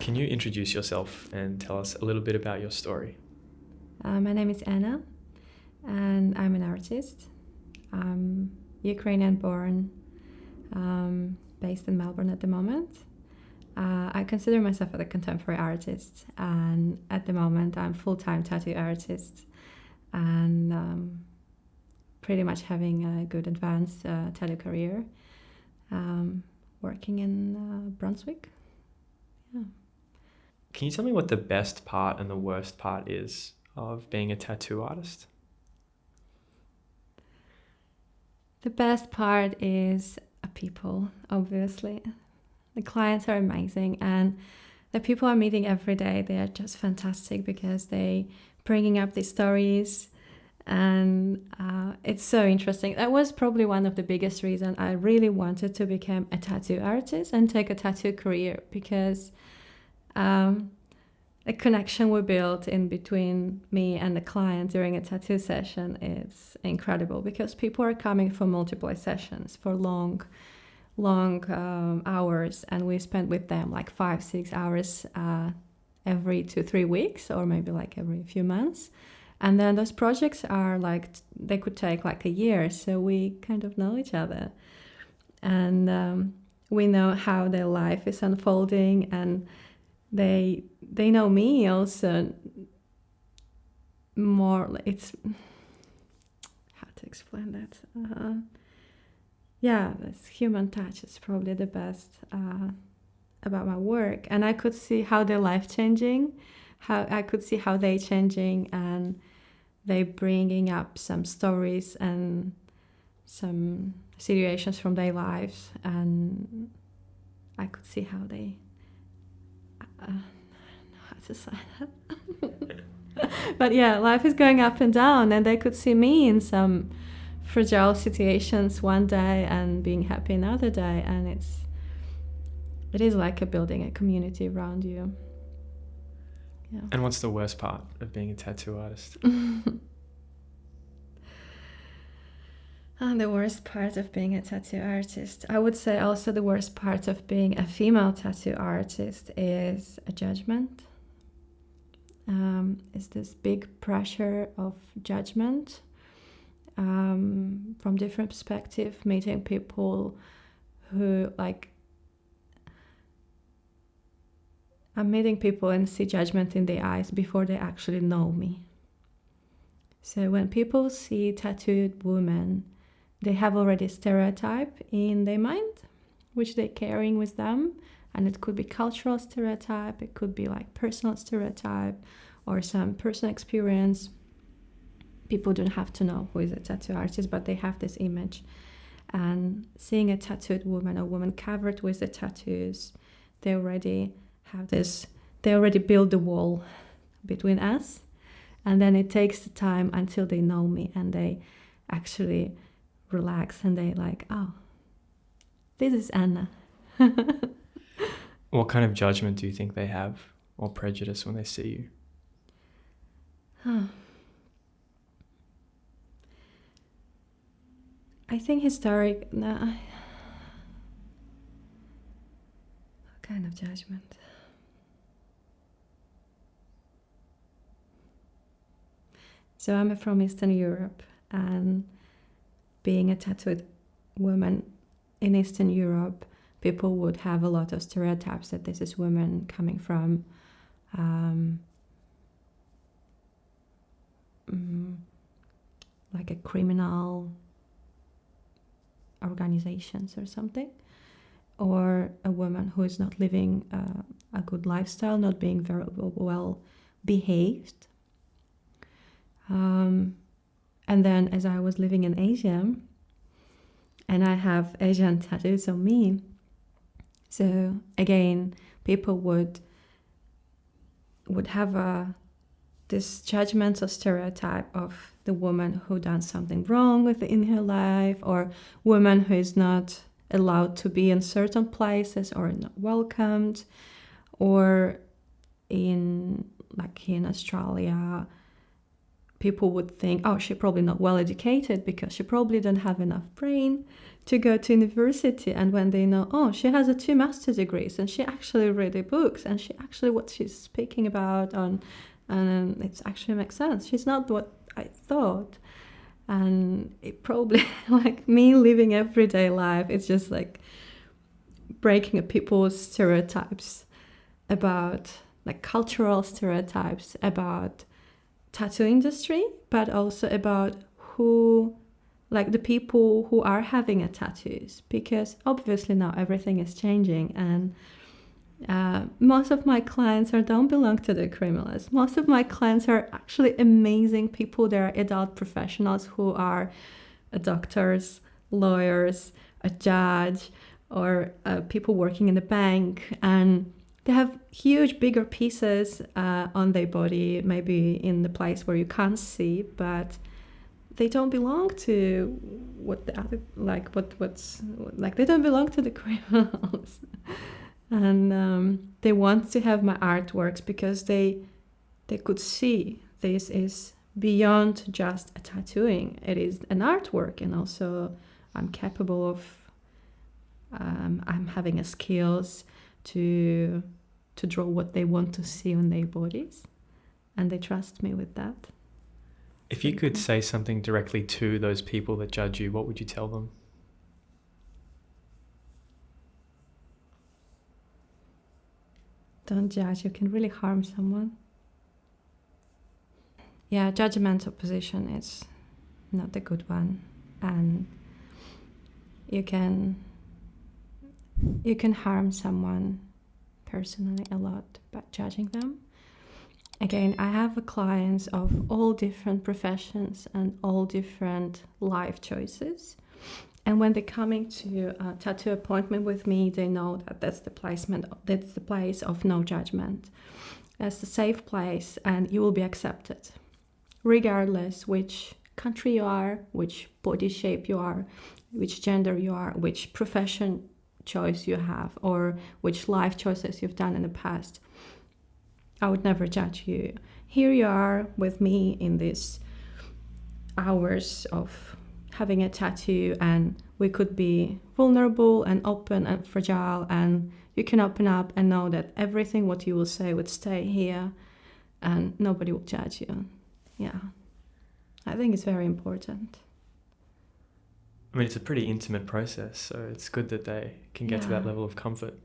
Can you introduce yourself and tell us a little bit about your story? My name is Anna, and I'm an artist. I'm Ukrainian born, based in Melbourne at the moment. I consider myself a contemporary artist, and at the moment I'm full-time tattoo artist, and pretty much having a good advanced tattoo career, working in Brunswick. Yeah. Can you tell me what the best part and the worst part is of being a tattoo artist? The best part is people, obviously. The clients are amazing, and the people I'm meeting every day, they are just fantastic because they bringing up these stories, and it's so interesting. That was probably one of the biggest reasons I really wanted to become a tattoo artist and take a tattoo career, because a connection we built in between me and the client during a tattoo session is incredible, because people are coming for multiple sessions for long hours, and we spend with them like 5-6 hours every 2-3 weeks, or maybe like every few months. And then those projects are like, they could take like a year, so we kind of know each other, and we know how their life is unfolding, and they know me also more. It's, how to explain that? Yeah, this human touch is probably the best about my work, and I could see how their life changing, how I could see how they changing, and they bringing up some stories and some situations from their lives, and I could see how they I don't know how to say that. But yeah, life is going up and down, and they could see me in some fragile situations one day and being happy another day, and it is like building a community around you. Yeah. And what's the worst part of being a tattoo artist? And the worst part of being a tattoo artist, I would say also the worst part of being a female tattoo artist is a judgment. Is this big pressure of judgment from different perspectives, meeting people who I'm meeting people and see judgment in their eyes before they actually know me. So when people see tattooed women, they have already a stereotype in their mind, which they're carrying with them. And it could be cultural stereotype, it could be like personal stereotype, or some personal experience. People don't have to know who is a tattoo artist, but they have this image. And seeing a tattooed woman, a woman covered with the tattoos, they already have this, they already build the wall between us. And then it takes the time until they know me and they actually relax, and they like, oh, this is Anna. What kind of judgment do you think they have, or prejudice, when they see you? I think what kind of judgment? So I'm from Eastern Europe, and being a tattooed woman in Eastern Europe, people would have a lot of stereotypes that this is women coming from like a criminal organizations or something, or a woman who is not living a good lifestyle, not being very well behaved. And then as I was living in Asia, and I have Asian tattoos on me, so again, people would have this judgmental stereotype of the woman who done something wrong in her life, or woman who is not allowed to be in certain places or not welcomed, or in Australia, people would think, oh, she's probably not well educated because she probably don't have enough brain to go to university. And when they know, oh, she has 2 master's degrees and she actually read the books and she actually what she's speaking about on, and it actually makes sense. She's not what I thought. And it probably, like me living everyday life, it's just like breaking people's stereotypes about, like cultural stereotypes about tattoo industry, but also about who, like the people who are having a tattoos, because obviously now everything is changing, and most of my clients don't belong to the criminals. Most of my clients are actually amazing people. They're adult professionals who are doctors, lawyers, a judge, or people working in the bank, and they have huge, bigger pieces on their body, maybe in the place where you can't see, but they don't belong to what the other, like what's like they don't belong to the criminals. And they want to have my artworks because they could see this is beyond just a tattooing. It is an artwork, and also I'm capable of I'm having a skills to draw what they want to see on their bodies, and they trust me with that. If you could say something directly to those people that judge you, what would you tell them? Don't judge, you can really harm someone. Yeah, judgmental position is not a good one, and you can harm someone personally a lot by judging them. Again, I have clients of all different professions and all different life choices. And when they're coming to a tattoo appointment with me, they know that that's the place of no judgment. That's the safe place, and you will be accepted, regardless which country you are, which body shape you are, which gender you are, which profession choice you have, or which life choices you've done in the past. I would never judge you. Here you are with me in these hours of having a tattoo, and we could be vulnerable and open and fragile, and you can open up and know that everything what you will say would stay here and nobody will judge you. Yeah, I think it's very important. I mean, it's a pretty intimate process, so it's good that they can get to that level of comfort.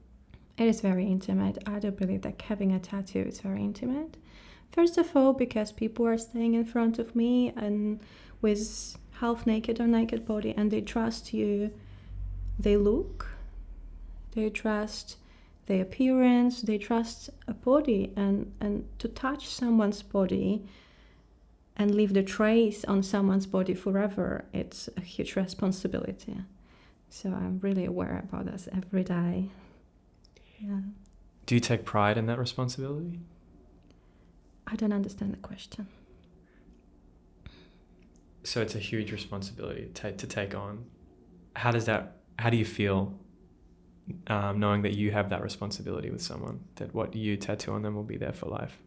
It is very intimate. I do believe that having a tattoo is very intimate. First of all, because people are staying in front of me and with half naked or naked body, and they trust you. They look, they trust their appearance, they trust a body, and to touch someone's body and leave the trace on someone's body forever, it's a huge responsibility. So I'm really aware about this every day. Yeah. Do you take pride in that responsibility? I don't understand the question. So it's a huge responsibility to take on. How do you feel knowing that you have that responsibility with someone, that what you tattoo on them will be there for life?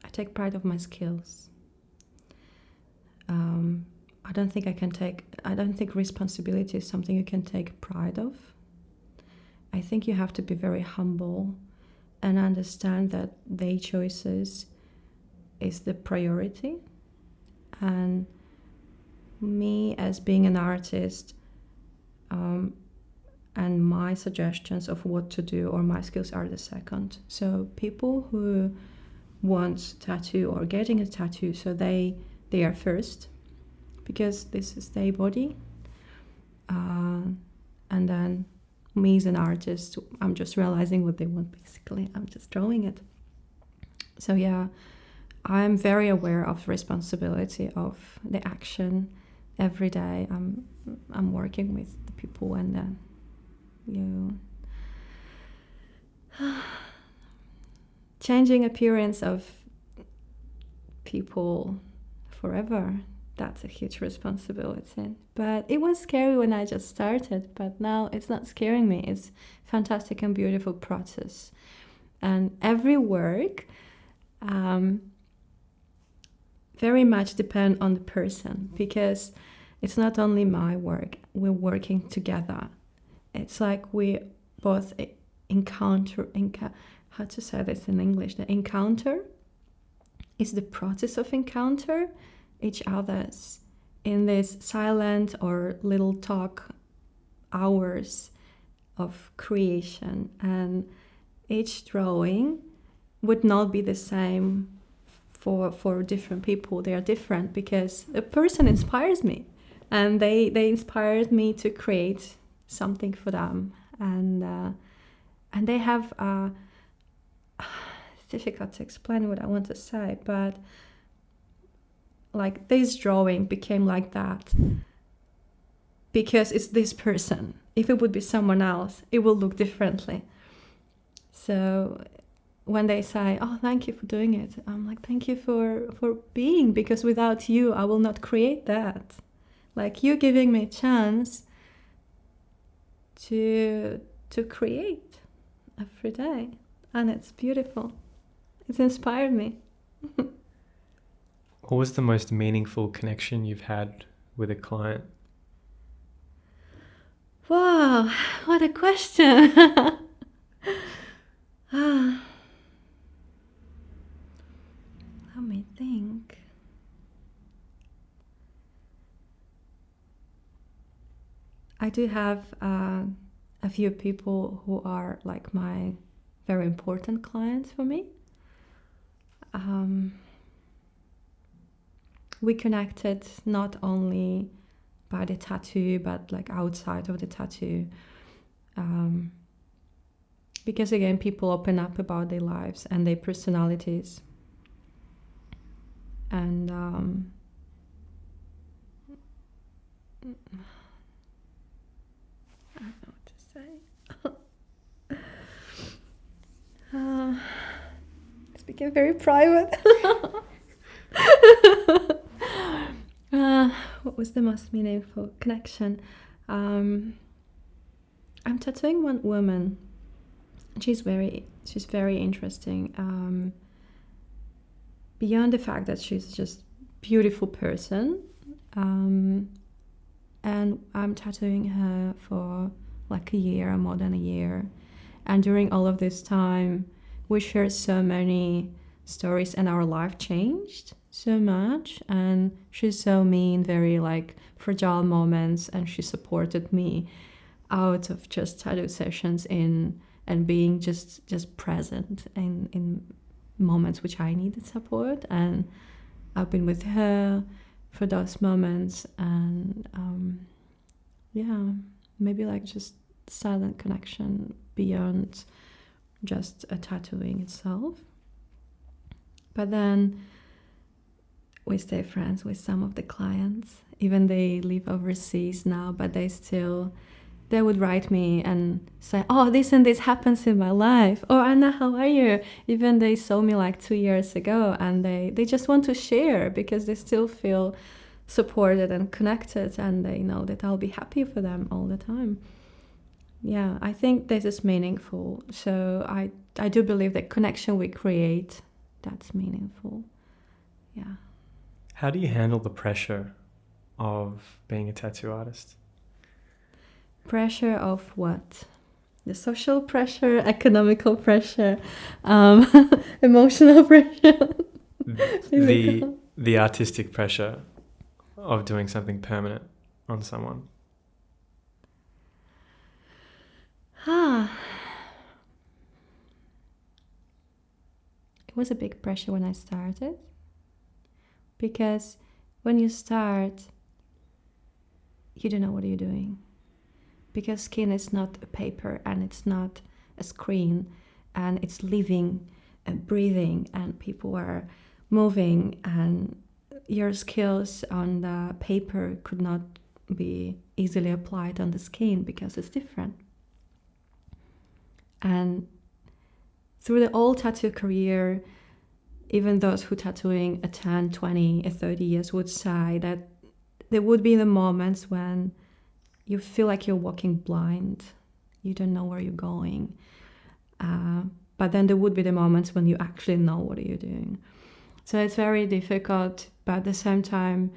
I take pride of my skills. I don't think responsibility is something you can take pride of. I think you have to be very humble and understand that their choices is the priority. And me as being an artist, and my suggestions of what to do or my skills are the second. So people who want tattoo or getting a tattoo, so they are first, because this is their body. And then me as an artist, I'm just realizing what they want, basically. I'm just drawing it. So yeah, I'm very aware of the responsibility of the action every day. I'm working with the people, and then changing appearance of people forever. That's a huge responsibility. But it was scary when I just started, but now it's not scaring me. It's fantastic and beautiful process. And every work, very much depend on the person, because it's not only my work, we're working together. It's like we both how to say this in English? The encounter is the process of encounter each other's in this silent or little talk hours of creation, and each drawing would not be the same for different people. They are different because a person inspires me, and they inspired me to create something for them, and they have it's difficult to explain what I want to say, but like this drawing became like that because it's this person. If it would be someone else, it will look differently. So when they say, oh, thank you for doing it, I'm like, thank you for being, because without you, I will not create that. Like, you giving me a chance to create every day. And it's beautiful. It's inspired me. What was the most meaningful connection you've had with a client? Wow, what a question. Let me think. I do have a few people who are like my very important clients for me. We connected not only by the tattoo, but like outside of the tattoo. Because again, people open up about their lives and their personalities. And I don't know what to say. It's became very private. What was the most meaningful connection? I'm tattooing one woman. She's very interesting. Beyond the fact that she's just beautiful person, and I'm tattooing her for like a year, more than a year, and during all of this time, we shared so many stories, and our life changed so much. And she saw me in very like fragile moments, and she supported me out of just tattoo sessions and being just present in moments which I needed support. And I've been with her for those moments, and maybe like just silent connection beyond just a tattooing itself. But then we stay friends with some of the clients. Even they live overseas now, but they would write me and say, oh, this and this happens in my life. Or, Anna, how are you? Even they saw me like 2 years ago, and they just want to share because they still feel supported and connected, and they know that I'll be happy for them all the time. Yeah, I think this is meaningful. So I do believe that connection we create, that's meaningful. Yeah. How do you handle the pressure of being a tattoo artist? Pressure of what? The social pressure, economical pressure, emotional pressure. the artistic pressure of doing something permanent on someone. It was a big pressure when I started, because when you start, you don't know what you're doing. Because skin is not a paper, and it's not a screen, and it's living and breathing, and people are moving, and your skills on the paper could not be easily applied on the skin because it's different. And through the whole tattoo career, even those who tattooing a 10, 20, 30 years would say that there would be the moments when you feel like you're walking blind. You don't know where you're going. But then there would be the moments when you actually know what you're doing. So it's very difficult but at the same time,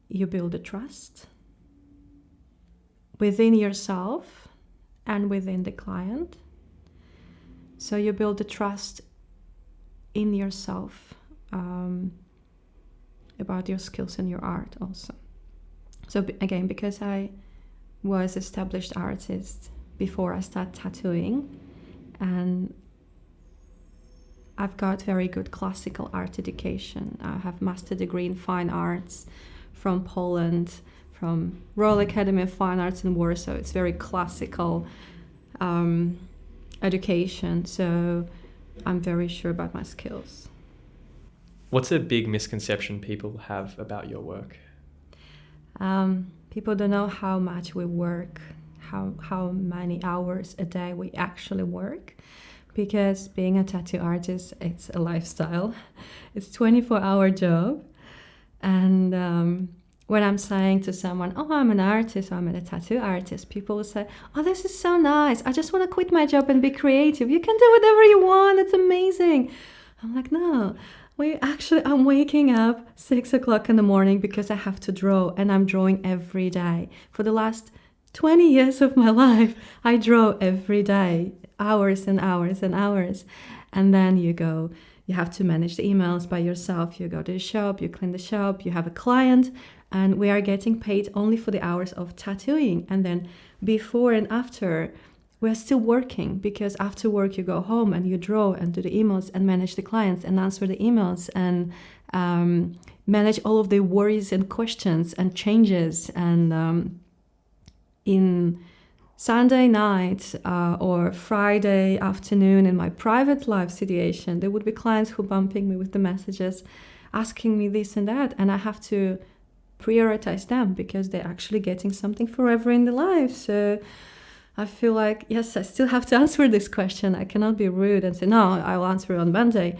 you build a trust within yourself and within the client. So you build the trust in yourself about your skills and your art also. So again, because I was established artist before I started tattooing, and I've got very good classical art education. I have master degree in fine arts from Poland, from Royal Academy of Fine Arts in Warsaw. It's very classical education, so I'm very sure about my skills. What's a big misconception people have about your work? People don't know how much we work, how many hours a day we actually work, because being a tattoo artist, it's a lifestyle. It's a 24-hour job. And when I'm saying to someone, oh, I'm an artist, I'm a tattoo artist, people will say, oh, this is so nice. I just want to quit my job and be creative. You can do whatever you want. It's amazing. I'm like, no. I'm waking up 6 o'clock in the morning because I have to draw, and I'm drawing every day. For the last 20 years of my life, I draw every day, hours and hours and hours. And then you have to manage the emails by yourself. You go to the shop, you clean the shop, you have a client, and we are getting paid only for the hours of tattooing. And then before and after, we're still working, because after work you go home and you draw and do the emails and manage the clients and answer the emails and manage all of the worries and questions and changes. And in Sunday night or Friday afternoon in my private life situation, there would be clients who bumping me with the messages, asking me this and that, and I have to prioritize them because they're actually getting something forever in their life. So I feel like, yes, I still have to answer this question. I cannot be rude and say, no, I'll answer it on Monday.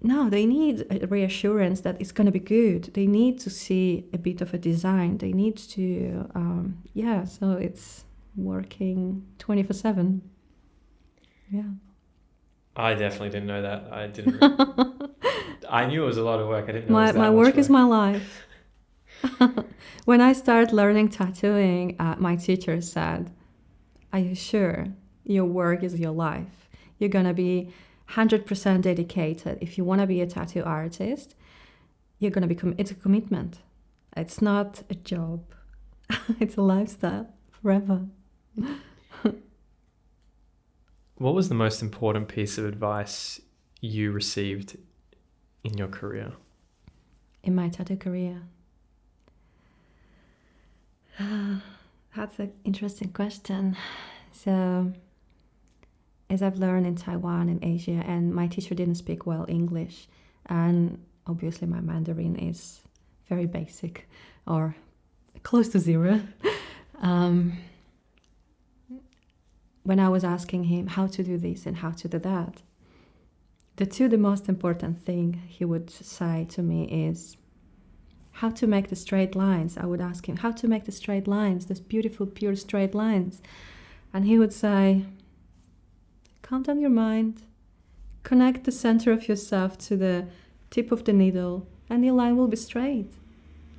No, they need a reassurance that it's going to be good. They need to see a bit of a design. They need to, so it's working 24/7. Yeah. I definitely didn't know that. I knew it was a lot of work. I didn't know it was that my much work is my life. When I started learning tattooing, my teacher said, are you sure your work is your life? You're going to be 100% dedicated. If you want to be a tattoo artist, you're going to be it's a commitment. It's not a job. It's a lifestyle forever. What was the most important piece of advice you received in your career? In my tattoo career? That's an interesting question. So, as I've learned in Taiwan and Asia, and my teacher didn't speak well English, and obviously my Mandarin is very basic or close to zero. When I was asking him how to do this and how to do that, the most important thing he would say to me is how to make the straight lines. I would ask him how to make the straight lines, those beautiful, pure straight lines. And he would say, calm down your mind, connect the center of yourself to the tip of the needle, and your line will be straight.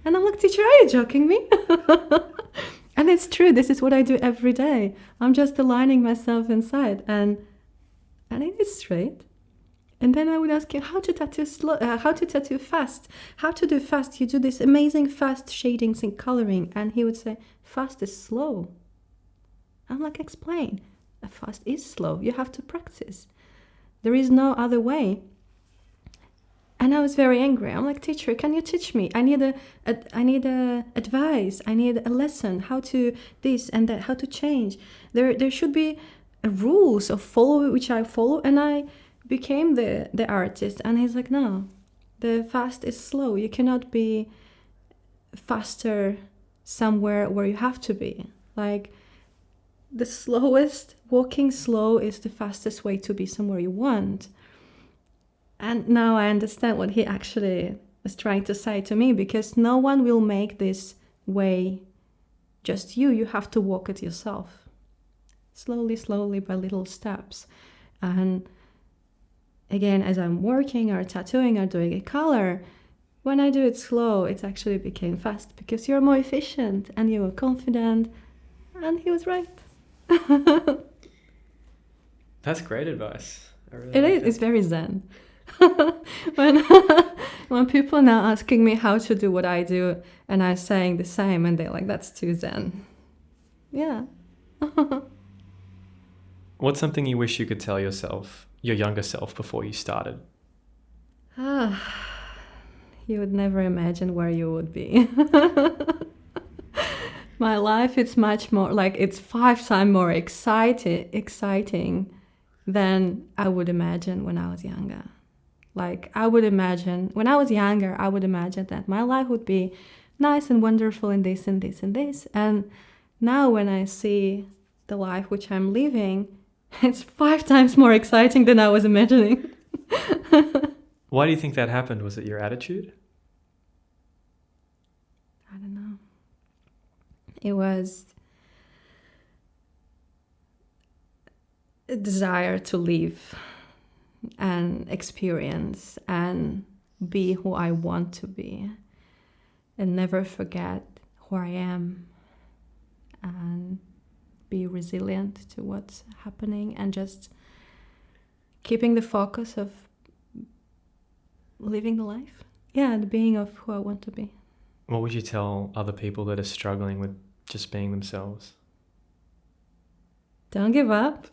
And I'm like, teacher, are you joking me? And it's true, this is what I do every day. I'm just aligning myself inside, and it is straight. And then I would ask him how to tattoo slow, how to tattoo fast, how to do fast. You do this amazing fast shadings and coloring. And he would say, fast is slow. I'm like, explain. Fast is slow. You have to practice. There is no other way. And I was very angry. I'm like, teacher, can you teach me? I need advice. I need a lesson. How to this and that. How to change. There should be rules of follow which I follow, and I became the artist. And he's like, no, the fast is slow. You cannot be faster somewhere where you have to be. Like, the slowest, walking slow is the fastest way to be somewhere you want. And now I understand what he actually was trying to say to me, because no one will make this way, just you. You have to walk it yourself. Slowly, slowly, by little steps. And again, as I'm working or tattooing or doing a color, when I do it slow, it actually became fast because you're more efficient and you're confident. And he was right. That's great advice. I really It like is. that. It's very zen. when when people now asking me how to do what I do, and I'm saying the same, and they're like, "That's too zen." Yeah. What's something you wish you could tell yourself, your younger self, before you started? You would never imagine where you would be. My life is much more like it's 5 times more exciting than I would imagine when I was younger. Like I would imagine when I was younger, I would imagine that my life would be nice and wonderful and this and this and this. And now when I see the life which I'm living, it's 5 times more exciting than I was imagining. Why do you think that happened? Was it your attitude? I don't know. It was a desire to live and experience and be who I want to be and never forget who I am and be resilient to what's happening and just keeping the focus of living the life. Yeah, the being of who I want to be. What would you tell other people that are struggling with just being themselves? Don't give up.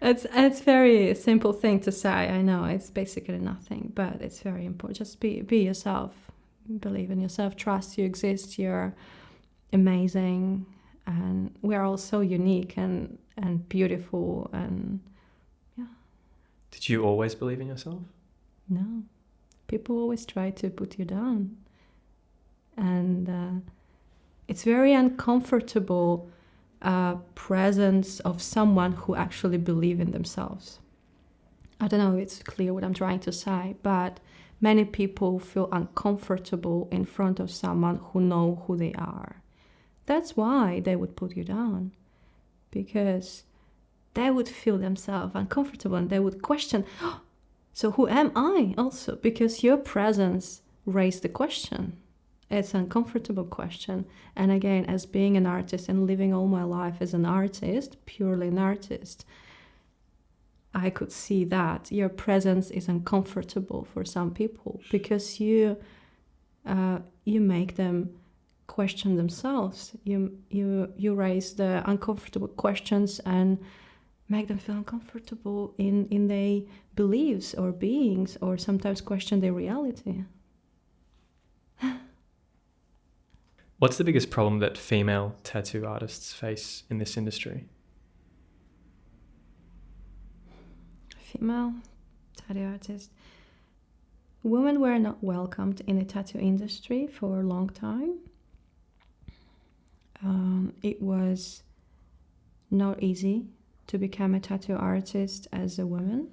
It's very simple thing to say. I know it's basically nothing, but it's very important. Just be yourself. Believe in yourself. Trust you exist. You're amazing, and we're all so unique and beautiful. And yeah. Did you always believe in yourself? No, people always try to put you down, and it's very uncomfortable. Presence of someone who actually believe in themselves. I don't know if it's clear what I'm trying to say, but many people feel uncomfortable in front of someone who know who they are. That's why they would put you down, because they would feel themselves uncomfortable and they would question, oh, so who am I also? Because your presence raised the question. It's an uncomfortable question. And again, as being an artist and living all my life as an artist, purely an artist, I could see that your presence is uncomfortable for some people because you make them question themselves. You raise the uncomfortable questions and make them feel uncomfortable in their beliefs or beings, or sometimes question their reality. What's the biggest problem that female tattoo artists face in this industry? Female tattoo artists. Women were not welcomed in the tattoo industry for a long time. It was not easy to become a tattoo artist as a woman.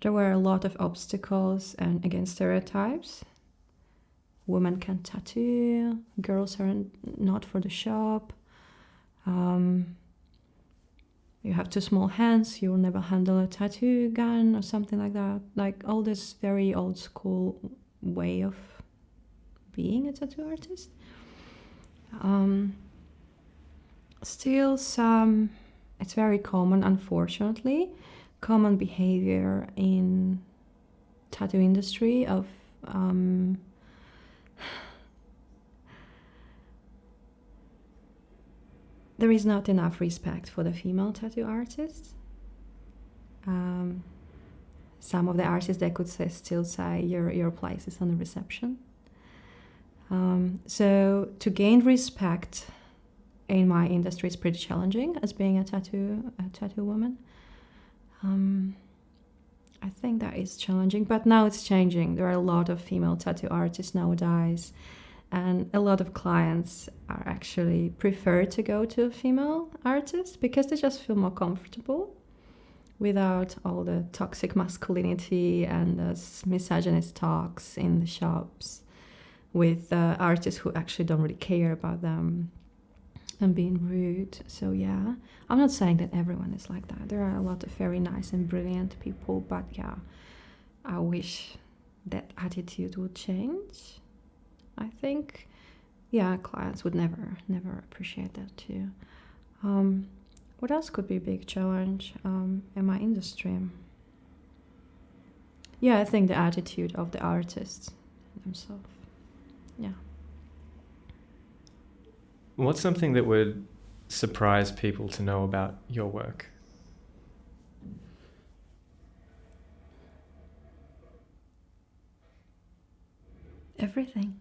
There were a lot of obstacles and again stereotypes. Women can tattoo, girls are not for the shop. You have too small hands, you'll never handle a tattoo gun or something like that. Like all this very old school way of being a tattoo artist. Still it's very common, unfortunately, common behavior in tattoo industry of there is not enough respect for the female tattoo artists. Some of the artists, they could still say your place is on the reception. So to gain respect in my industry is pretty challenging as being a tattoo woman. I think that is challenging, but now it's changing. There are a lot of female tattoo artists nowadays. And a lot of clients are actually prefer to go to a female artist because they just feel more comfortable without all the toxic masculinity and the misogynist talks in the shops with artists who actually don't really care about them. and being rude. So yeah, I'm not saying that everyone is like that. There are a lot of very nice and brilliant people, but yeah, I wish that attitude would change. I think, yeah, clients would never appreciate that too. What else could be a big challenge in my industry? Yeah, I think the attitude of the artists themselves. Yeah. What's something that would surprise people to know about your work? Everything.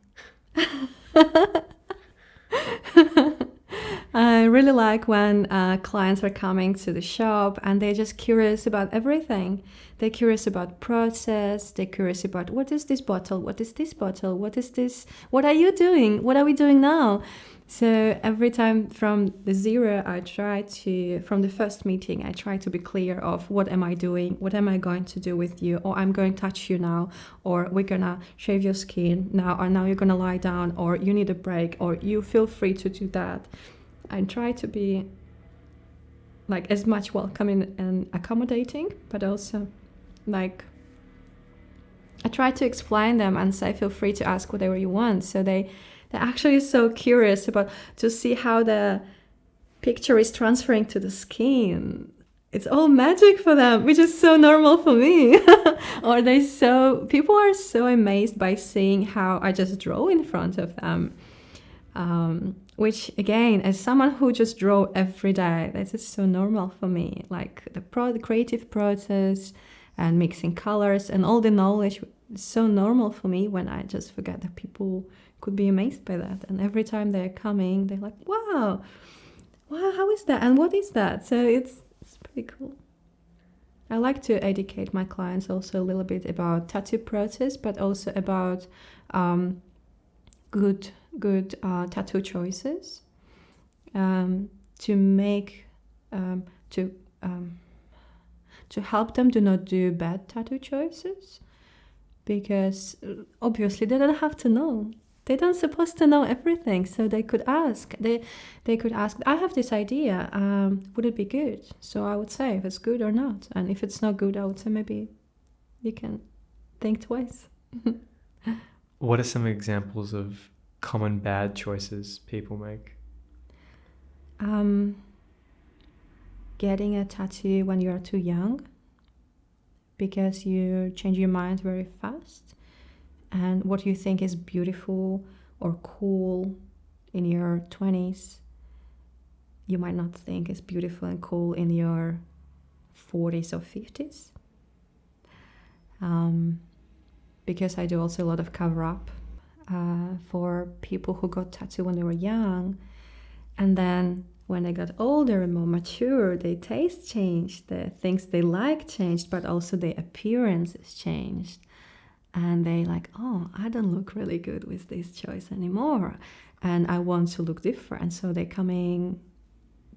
I really like when clients are coming to the shop and they're just curious about everything. They're curious about process. They're curious about what is this bottle? What is this bottle? What is this? What are you doing? What are we doing now? So every time from the zero, from the first meeting, I try to be clear of what am I doing? What am I going to do with you? Or I'm going to touch you now, or we're going to shave your skin now, or now you're going to lie down, or you need a break, or you feel free to do that. I try to be like as much welcoming and accommodating, but also like I try to explain them and say feel free to ask whatever you want. So they're actually so curious about to see how the picture is transferring to the skin. It's all magic for them, which is so normal for me. Or people are so amazed by seeing how I just draw in front of them. Which again, as someone who just draw every day, that is so normal for me. Like the creative process and mixing colors and all the knowledge is so normal for me when I just forget that people could be amazed by that. And every time they're coming, they're like, wow, how is that? And what is that? So it's pretty cool. I like to educate my clients also a little bit about tattoo process, but also about good tattoo choices to make to help them to not do bad tattoo choices, because obviously they don't have to know. They don't supposed to know everything, so they could ask. They could ask, I have this idea, would it be good? So I would say if it's good or not, and if it's not good, I would say maybe you can think twice. What are some examples of common bad choices people make? Getting a tattoo when you are too young, because you change your mind very fast, and what you think is beautiful or cool in your 20s, you might not think is beautiful and cool in your 40s or 50s. Because I do also a lot of cover-up for people who got tattooed when they were young, and then when they got older and more mature, their taste changed, the things they like changed, but also their appearances changed. And they like, oh, I don't look really good with this choice anymore, and I want to look different. So they're coming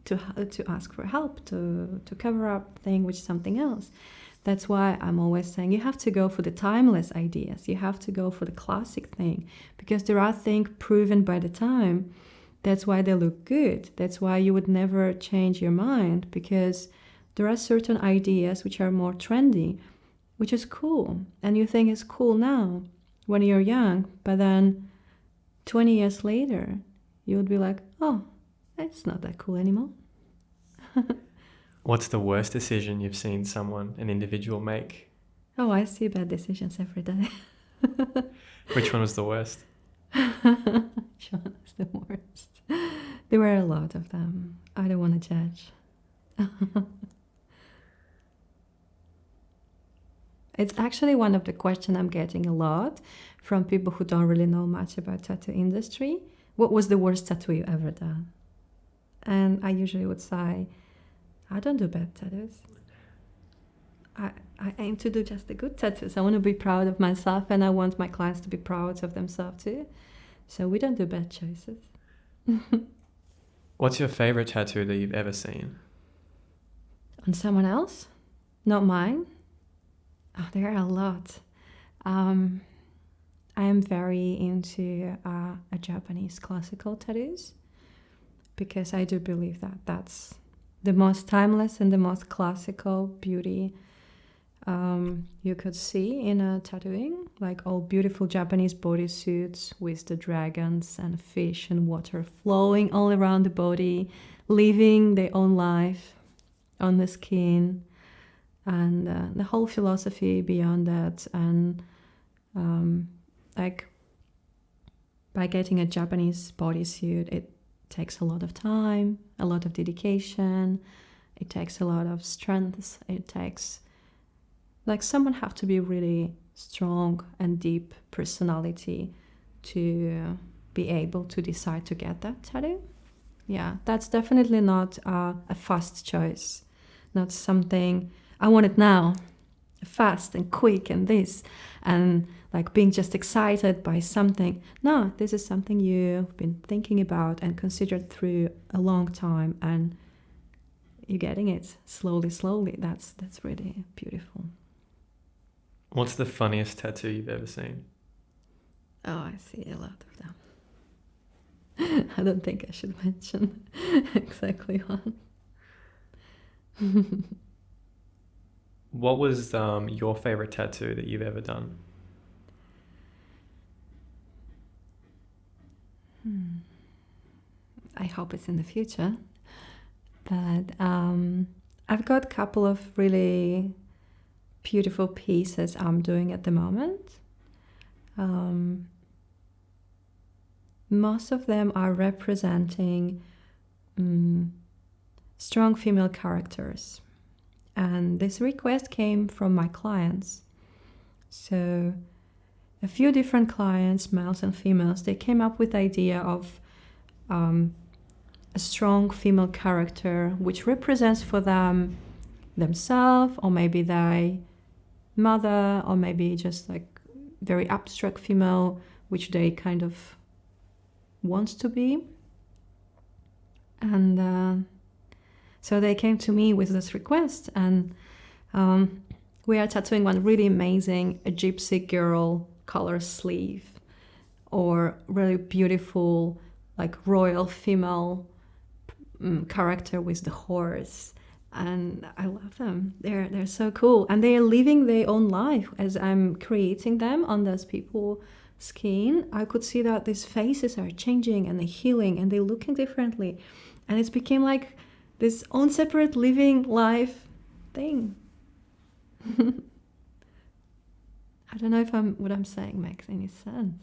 to ask for help, to cover up thing with something else. That's why I'm always saying you have to go for the timeless ideas. You have to go for the classic thing, because there are things proven by the time. That's why they look good. That's why you would never change your mind, because there are certain ideas which are more trendy, which is cool. And you think it's cool now when you're young, but then 20 years later, you would be like, oh, it's not that cool anymore. What's the worst decision you've seen an individual make? Oh, I see bad decisions every day. Which one was the worst? Which one was the worst? There were a lot of them. I don't want to judge. It's actually one of the questions I'm getting a lot from people who don't really know much about tattoo industry. What was the worst tattoo you ever done? And I usually would say, I don't do bad tattoos. I aim to do just the good tattoos. I want to be proud of myself, and I want my clients to be proud of themselves too. So we don't do bad choices. What's your favorite tattoo that you've ever seen? On someone else? Not mine? Oh, there are a lot. I am very into a Japanese classical tattoos. because I do believe that that's the most timeless and the most classical beauty you could see in a tattooing, like all beautiful Japanese bodysuits with the dragons and fish and water flowing all around the body, living their own life on the skin, and the whole philosophy beyond that. And like by getting a Japanese bodysuit, it takes a lot of time, a lot of dedication, it takes a lot of strength, it takes, like, someone have to be really strong and deep personality to be able to decide to get that tattoo. Yeah, that's definitely not a fast choice, not something I want it now, fast and quick and this, and like being just excited by something. No, this is something you've been thinking about and considered through a long time, and you're getting it slowly. That's really beautiful. What's the funniest tattoo you've ever seen? Oh, I see a lot of them. I don't think I should mention exactly one. What was your favorite tattoo that you've ever done? I hope it's in the future. But I've got a couple of really beautiful pieces I'm doing at the moment. Most of them are representing strong female characters. And this request came from my clients. So a few different clients, males and females, they came up with the idea of a strong female character which represents for them themselves, or maybe their mother, or maybe just like very abstract female which they kind of want to be. And so they came to me with this request, and we are tattooing one really amazing, a gypsy girl color sleeve, or really beautiful like royal female character with the horse. And I love them. They're so cool, and they are living their own life as I'm creating them on those people's skin. I could see that these faces are changing and they're healing and they're looking differently, and it's became like this own separate living life thing. I don't know if what I'm saying makes any sense.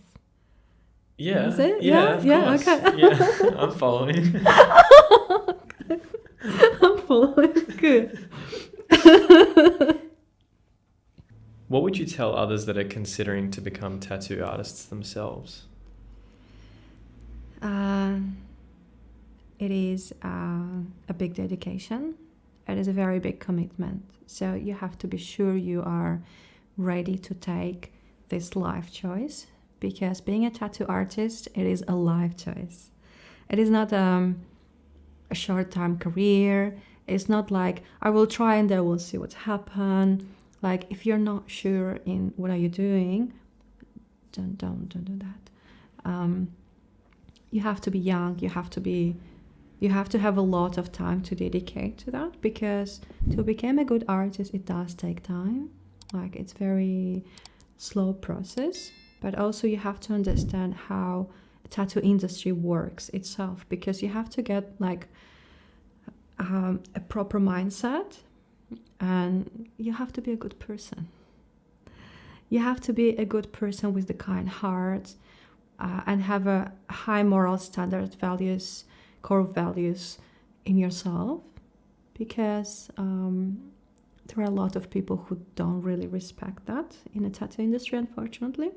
Yeah. Is it? Yeah. Yeah. Of course. Okay. Yeah, I'm following. I'm following. Good. What would you tell others that are considering to become tattoo artists themselves? It is a big dedication. It is a very big commitment. So you have to be sure you are ready to take this life choice, because being a tattoo artist, it is a life choice. It is not a short-term career. It's not like I will try and then we'll see what's happen. Like, if you're not sure in what are you doing, don't do that. You have to be young. You have to have a lot of time to dedicate to that, because to become a good artist, it does take time. Like, it's very slow process, but also you have to understand how the tattoo industry works itself, because you have to get like a proper mindset, and you have to be a good person. You have to be a good person with the kind heart, and have a high moral standard values, core values in yourself, because there are a lot of people who don't really respect that in the tattoo industry, unfortunately,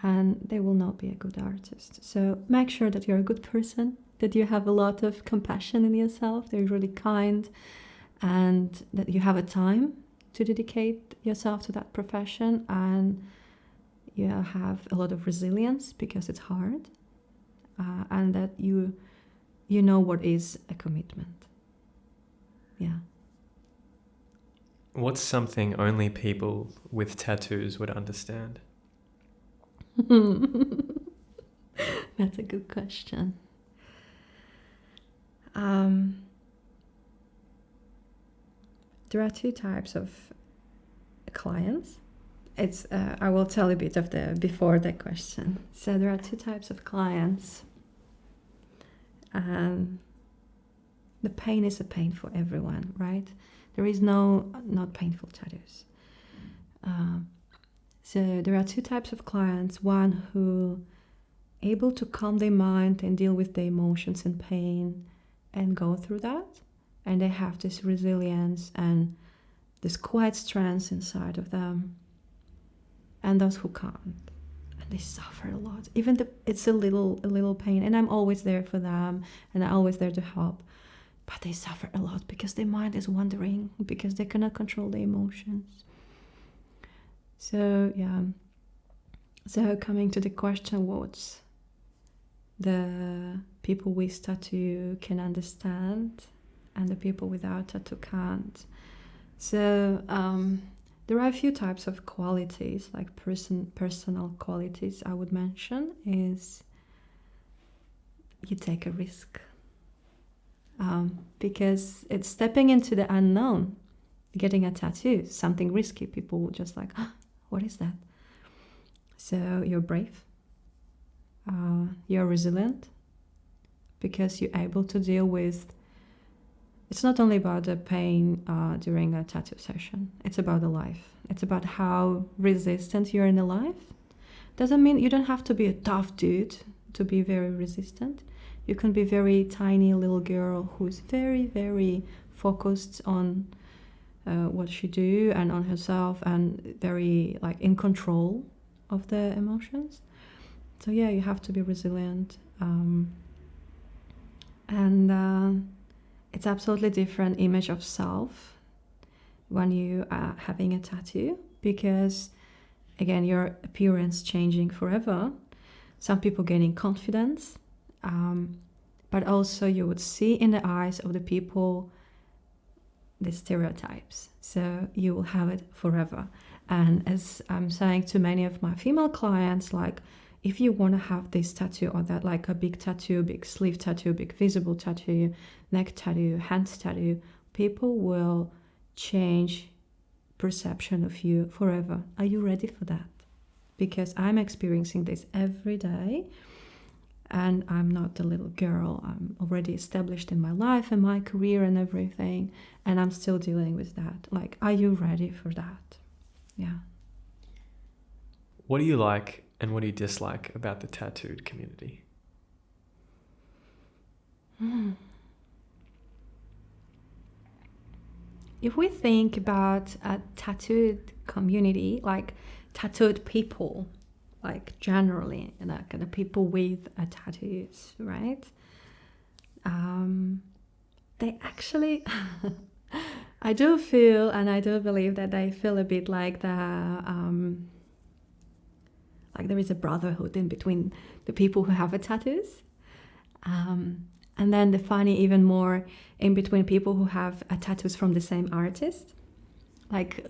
and they will not be a good artist. So make sure that you're a good person, that you have a lot of compassion in yourself, that you're really kind, and that you have a time to dedicate yourself to that profession, and you have a lot of resilience, because it's hard, and that you know what is a commitment. Yeah. What's something only people with tattoos would understand? That's a good question. There are two types of clients. It's I will tell a bit of the before the question. So there are two types of clients, and the pain is a pain for everyone, right? There is no not painful tattoos. So there are two types of clients. One who able to calm their mind and deal with the emotions and pain and go through that, and they have this resilience and this quiet strength inside of them. And those who can't, and they suffer a lot. Even it's a little pain, and I'm always there for them, and I'm always there to help. But they suffer a lot because their mind is wandering, because they cannot control the emotions. So yeah. So coming to the question, what the people with tattoo can understand, and the people without tattoo can't. So there are a few types of qualities, like personal qualities I would mention is you take a risk. Because it's stepping into the unknown, getting a tattoo, something risky. People will just like, oh, what is that? So you're brave, you're resilient, because you're able to deal with, it's not only about the pain during a tattoo session, it's about the life. It's about how resistant you're in the life. Doesn't mean you don't have to be a tough dude to be very resistant. You can be very tiny little girl who's very, very focused on what she do and on herself, and very like in control of the emotions. So yeah, you have to be resilient. It's absolutely different image of self when you are having a tattoo, because again, your appearance changing forever. Some people gaining confidence, but also you would see in the eyes of the people the stereotypes. So you will have it forever. And as I'm saying to many of my female clients, like, if you want to have this tattoo or that, like a big tattoo, big sleeve tattoo, big visible tattoo, neck tattoo, hand tattoo, people will change perception of you forever. Are you ready for that? Because I'm experiencing this every day, and I'm not a little girl. I'm already established in my life and my career and everything, and I'm still dealing with that. Like, are you ready for that? Yeah. What do you like and what do you dislike about the tattooed community? If we think about a tattooed community, like tattooed people, like generally, like the people with tattoos, right? They actually, I do feel, and I do believe that they feel a bit like like there is a brotherhood in between the people who have the tattoos. And then the funny even more in between people who have tattoos from the same artist. Like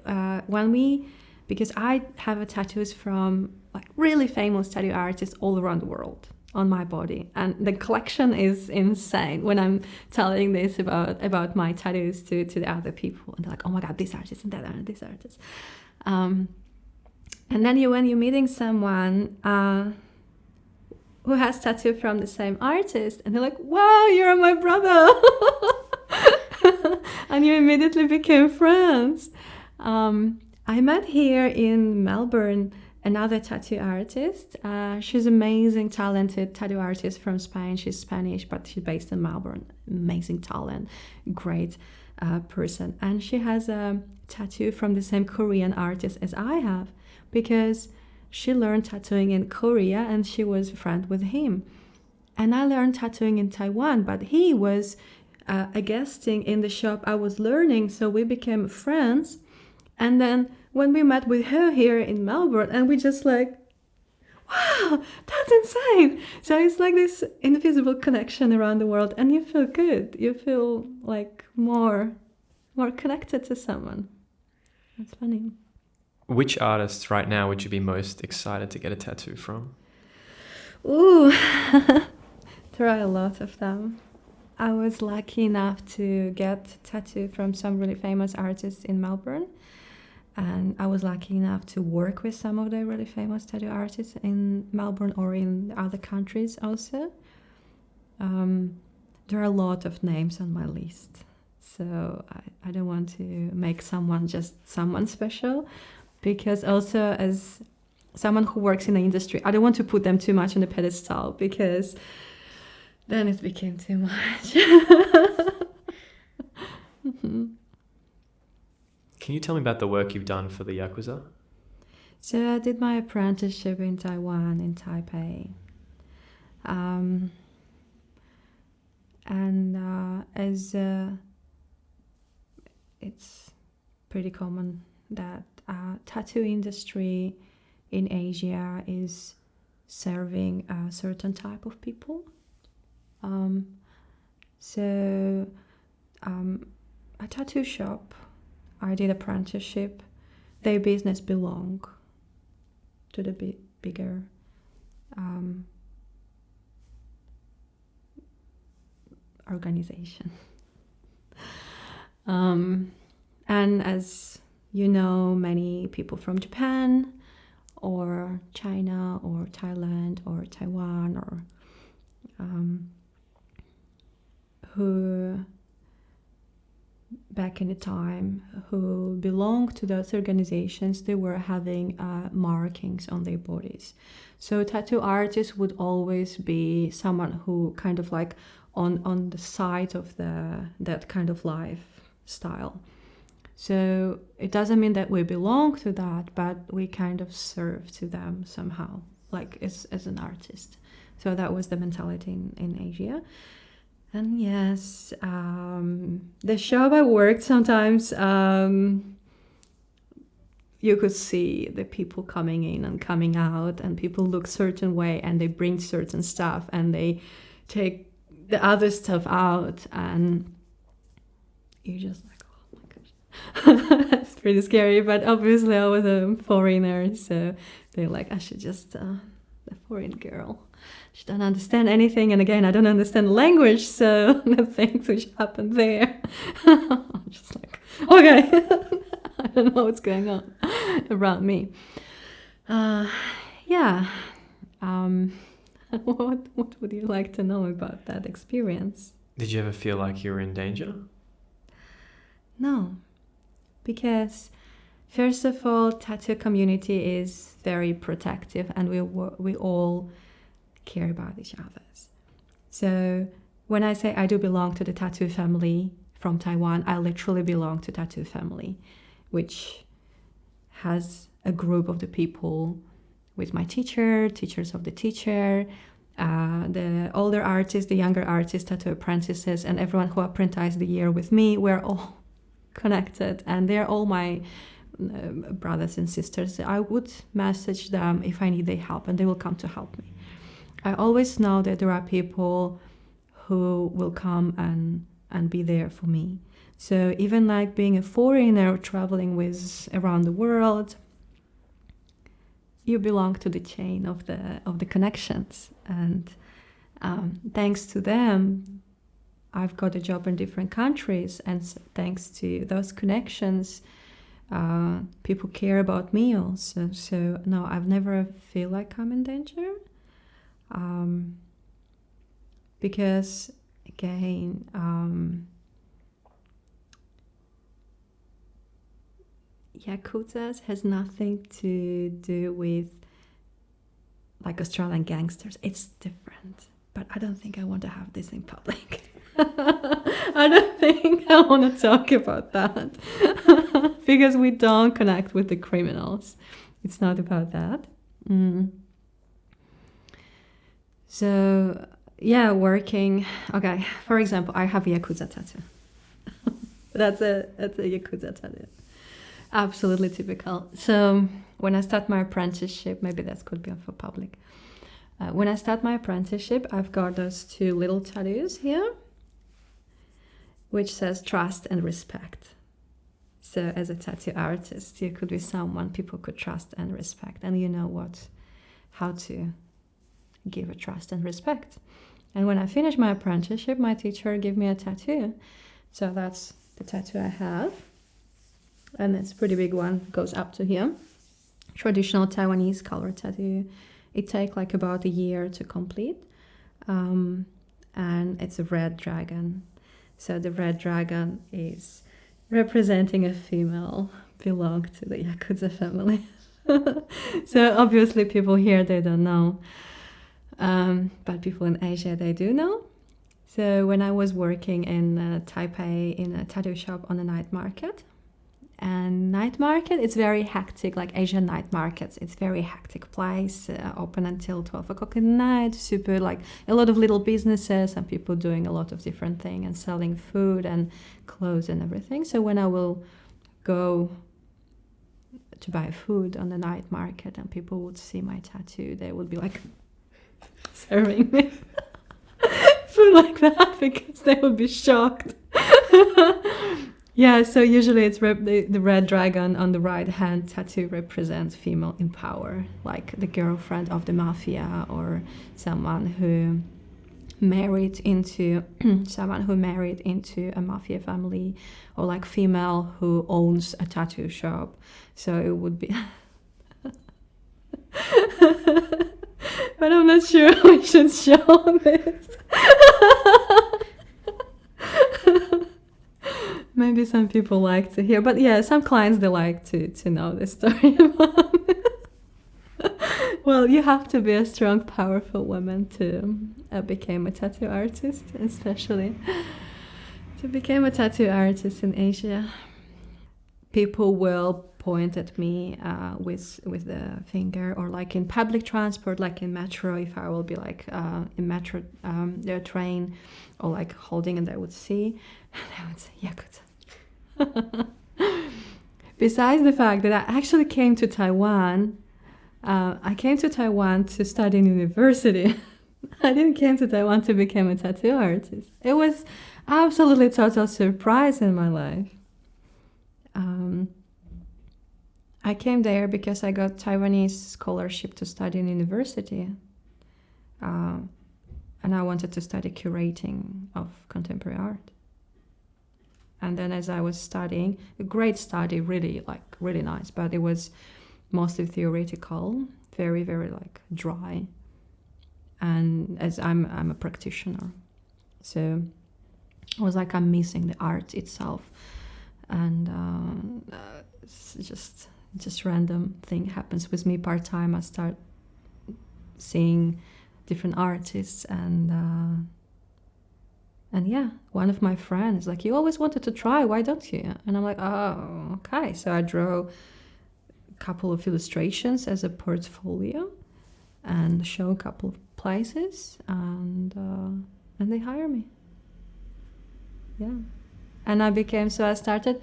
because I have tattoos from like really famous tattoo artists all around the world on my body. And the collection is insane when I'm telling this about my tattoos to the other people. And they're like, oh my God, this artist and that artist, this artist. And then when you're meeting someone who has tattoo from the same artist, and they're like, wow, you're my brother. And you immediately became friends. I met here in Melbourne another tattoo artist. She's amazing, talented tattoo artist from Spain. She's Spanish, but she's based in Melbourne. Amazing talent, great person. And she has a tattoo from the same Korean artist as I have, because she learned tattooing in Korea and she was a friend with him. And I learned tattooing in Taiwan, but he was a guesting in the shop I was learning, so we became friends. And then when we met with her here in Melbourne, and we just like, wow, that's insane. So it's like this invisible connection around the world, and you feel good. You feel like more connected to someone. That's funny. Which artists right now would you be most excited to get a tattoo from? Ooh, there are a lot of them. I was lucky enough to get tattooed from some really famous artists in Melbourne. And I was lucky enough to work with some of the really famous tattoo artists in Melbourne or in other countries also. There are a lot of names on my list. So I don't want to make someone just someone special, because also as someone who works in the industry, I don't want to put them too much on the pedestal, because then it became too much. Can you tell me about the work you've done for the Yakuza? So I did my apprenticeship in Taiwan, in Taipei. As it's pretty common that tattoo industry in Asia is serving a certain type of people. A tattoo shop, I did apprenticeship. Their business belong to the bigger organization. And as you know, many people from Japan or China or Thailand or Taiwan or who back in the time who belonged to those organizations, they were having markings on their bodies. So tattoo artists would always be someone who kind of like on the side of that kind of lifestyle. So it doesn't mean that we belong to that, but we kind of serve to them somehow, like as an artist. So that was the mentality in Asia. And yes, the shop I worked sometimes, you could see the people coming in and coming out, and people look certain way, and they bring certain stuff, and they take the other stuff out, and you're just like, oh my gosh, that's pretty scary. But obviously I was a foreigner, so they're like, I should just, the foreign girl. She don't understand anything, and again, I don't understand language, so the things which happen there, I'm just like, okay, I don't know what's going on around me. What would you like to know about that experience? Did you ever feel like you were in danger? No, because first of all, tattoo community is very protective, and we all care about each other. So when I say I do belong to the tattoo family from Taiwan, I literally belong to tattoo family, which has a group of the people with my teacher, teachers of the teacher, the older artists, the younger artists, tattoo apprentices, and everyone who apprenticed the year with me. We're all connected, and they're all my brothers and sisters. I would message them if I need their help, and they will come to help me. I always know that there are people who will come and be there for me. So even like being a foreigner traveling with around the world, you belong to the chain of the connections, and thanks to them, I've got a job in different countries, and thanks to those connections, people care about me also. So no, I've never feel like I'm in danger. Because again, Yakuza has nothing to do with like Australian gangsters. It's different, but I don't think I want to have this in public. I don't think I want to talk about that because we don't connect with the criminals. It's not about that. So, yeah, working. Okay, for example, I have a Yakuza tattoo. That's a Yakuza tattoo. Absolutely typical. So, when I start my apprenticeship, maybe that could be for public. When I start my apprenticeship, I've got those two little tattoos here, which says trust and respect. So, as a tattoo artist, you could be someone people could trust and respect, and you know how to give a trust and respect. And when I finished my apprenticeship, my teacher gave me a tattoo. So that's the tattoo I have. And it's a pretty big one, goes up to here. Traditional Taiwanese color tattoo. It takes like about a year to complete. And it's a red dragon. So the red dragon is representing a female, belong to the Yakuza family. So obviously people here, they don't know. But people in Asia, they do know. So when I was working in Taipei in a tattoo shop on a night market, and night market, it's very hectic, like Asian night markets. It's very hectic place, open until 12 o'clock at night, super like a lot of little businesses and people doing a lot of different things and selling food and clothes and everything. So when I will go to buy food on the night market and people would see my tattoo, they would be like serving me food like that because they would be shocked. Yeah, so usually it's the red dragon on the right hand tattoo represents female in power, like the girlfriend of the mafia or someone who married into a mafia family, or like female who owns a tattoo shop. So it would be but I'm not sure we should show this. Maybe some people like to hear, but yeah, some clients, they like to know the story about it. Well, you have to be a strong, powerful woman to become a tattoo artist, especially to become a tattoo artist in Asia. People will point at me with the finger, or like in public transport, like in metro, if I will be like in metro, their train, or like holding, and they would see, and I would say, Yakuza. Besides the fact that I actually came to Taiwan, I came to Taiwan to study in university. I didn't came to Taiwan to become a tattoo artist. It was absolutely total surprise in my life. I came there because I got Taiwanese scholarship to study in university. And I wanted to study curating of contemporary art. And then as I was studying, a great study, really nice, but it was mostly theoretical, very, very like dry. And as I'm a practitioner, so I was like, I'm missing the art itself. And it's just random thing happens with me part-time. I start seeing different artists, and yeah, one of my friends like, you always wanted to try, why don't you? And I'm like, oh, okay. So I draw a couple of illustrations as a portfolio and show a couple of places, and they hire me. Yeah. And I started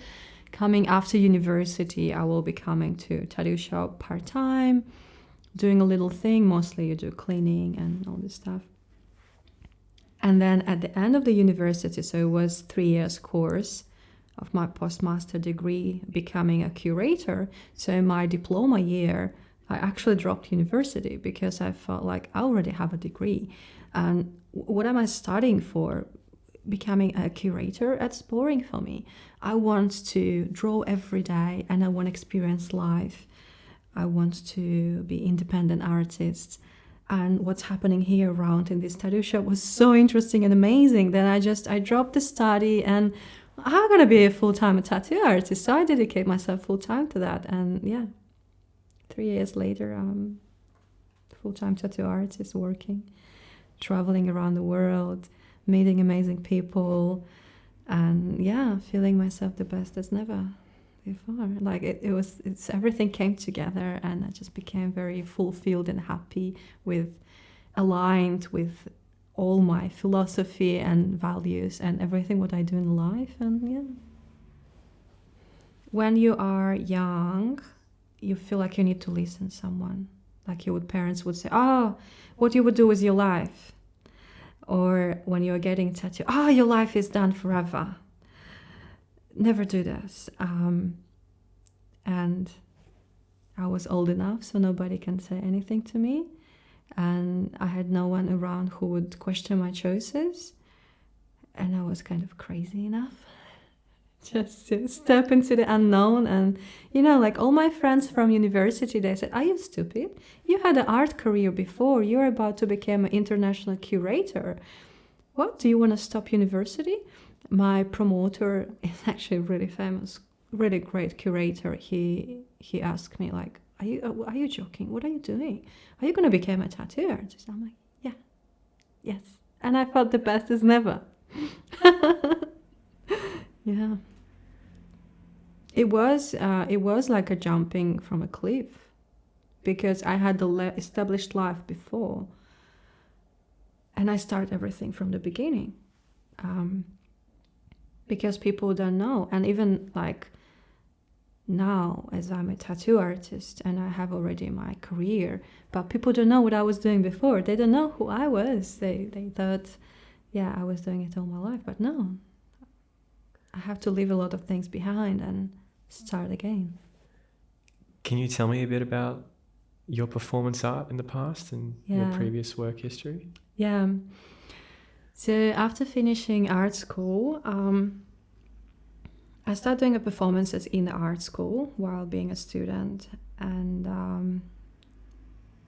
coming after university. I will be coming to tattoo shop part-time, doing a little thing. Mostly you do cleaning and all this stuff. And then at the end of the university, so it was 3 years course of my postmaster degree, becoming a curator. So in my diploma year, I actually dropped university because I felt like I already have a degree. And what am I studying for? Becoming a curator? That's boring for me. I want to draw every day and I want to experience life. I want to be independent artist. And what's happening here around in this tattoo shop was so interesting and amazing that I dropped the study and I'm going to be a full-time tattoo artist. So I dedicate myself full-time to that. And yeah, 3 years later, I'm full-time tattoo artist working, traveling around the world, meeting amazing people, and yeah, feeling myself the best as never before. Like it's everything came together, and I just became very fulfilled and happy, aligned with all my philosophy and values and everything what I do in life. And yeah, when you are young, you feel like you need to listen to someone. Like your parents would say, "Oh, what you would do with your life," or when you're getting tattooed, "Oh, your life is done forever." Never do this. And I was old enough, so nobody can say anything to me. and I had no one around who would question my choices. And I was kind of crazy enough just to step into the unknown. And, you know, like all my friends from university, they said, are you stupid? You had an art career before. You're about to become an international curator. What? Do you want to stop university? My promoter is actually really famous, really great curator. He asked me, like, are you joking? What are you doing? Are you going to become a tattoo artist? I'm like, yeah, yes. And I thought the best is never. Yeah. It was like a jumping from a cliff, because I had the established life before, and I start everything from the beginning, because people don't know. And even like now, as I'm a tattoo artist and I have already my career, but people don't know what I was doing before. They don't know who I was. They thought, yeah, I was doing it all my life, but no, I have to leave a lot of things behind and start again. Can you tell me a bit about your performance art in the past and your previous work history? Yeah. So after finishing art school, I started doing performances in the art school while being a student, and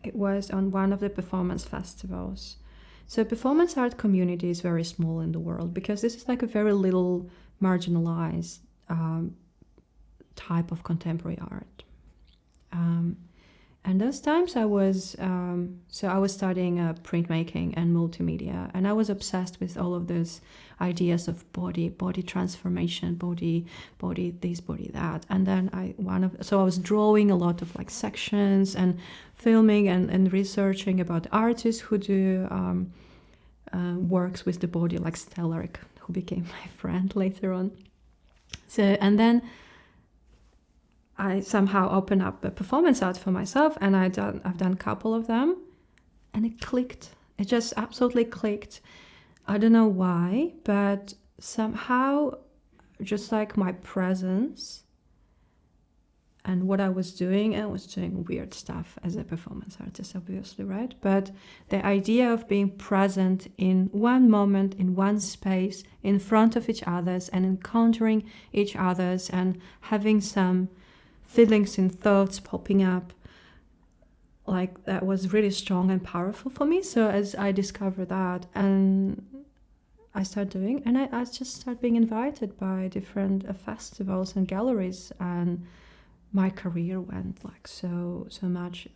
it was on one of the performance festivals. So performance art community is very small in the world, because this is like a very little marginalized type of contemporary art. And those times I was studying printmaking and multimedia, and I was obsessed with all of those ideas of body transformation, body this, body that. And then I was drawing a lot of like sections and filming and researching about artists who do works with the body, like Stellark, who became my friend later on. So, and then I somehow opened up a performance art for myself, and I've done a couple of them, and it clicked. It just absolutely clicked. I don't know why, but somehow, just like my presence and what I was doing weird stuff as a performance artist, obviously, right? But the idea of being present in one moment, in one space, in front of each other's, and encountering each other's, and having some feelings and thoughts popping up, like that was really strong and powerful for me. So as I discovered that, and I started doing, and I just started being invited by different festivals and galleries, and my career went like so much.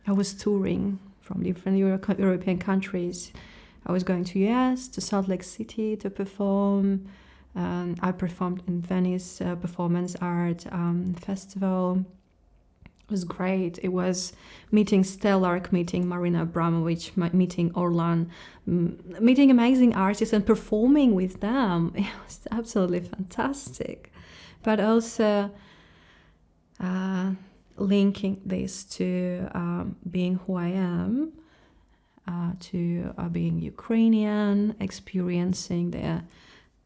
I was touring from different European countries. I was going to US, to Salt Lake City to perform. I performed in Venice Performance Art Festival. It was great. It was meeting Stellark, meeting Marina Abramovic, meeting Orlan, meeting amazing artists and performing with them. It was absolutely fantastic. But also linking this to being who I am, to being Ukrainian, experiencing the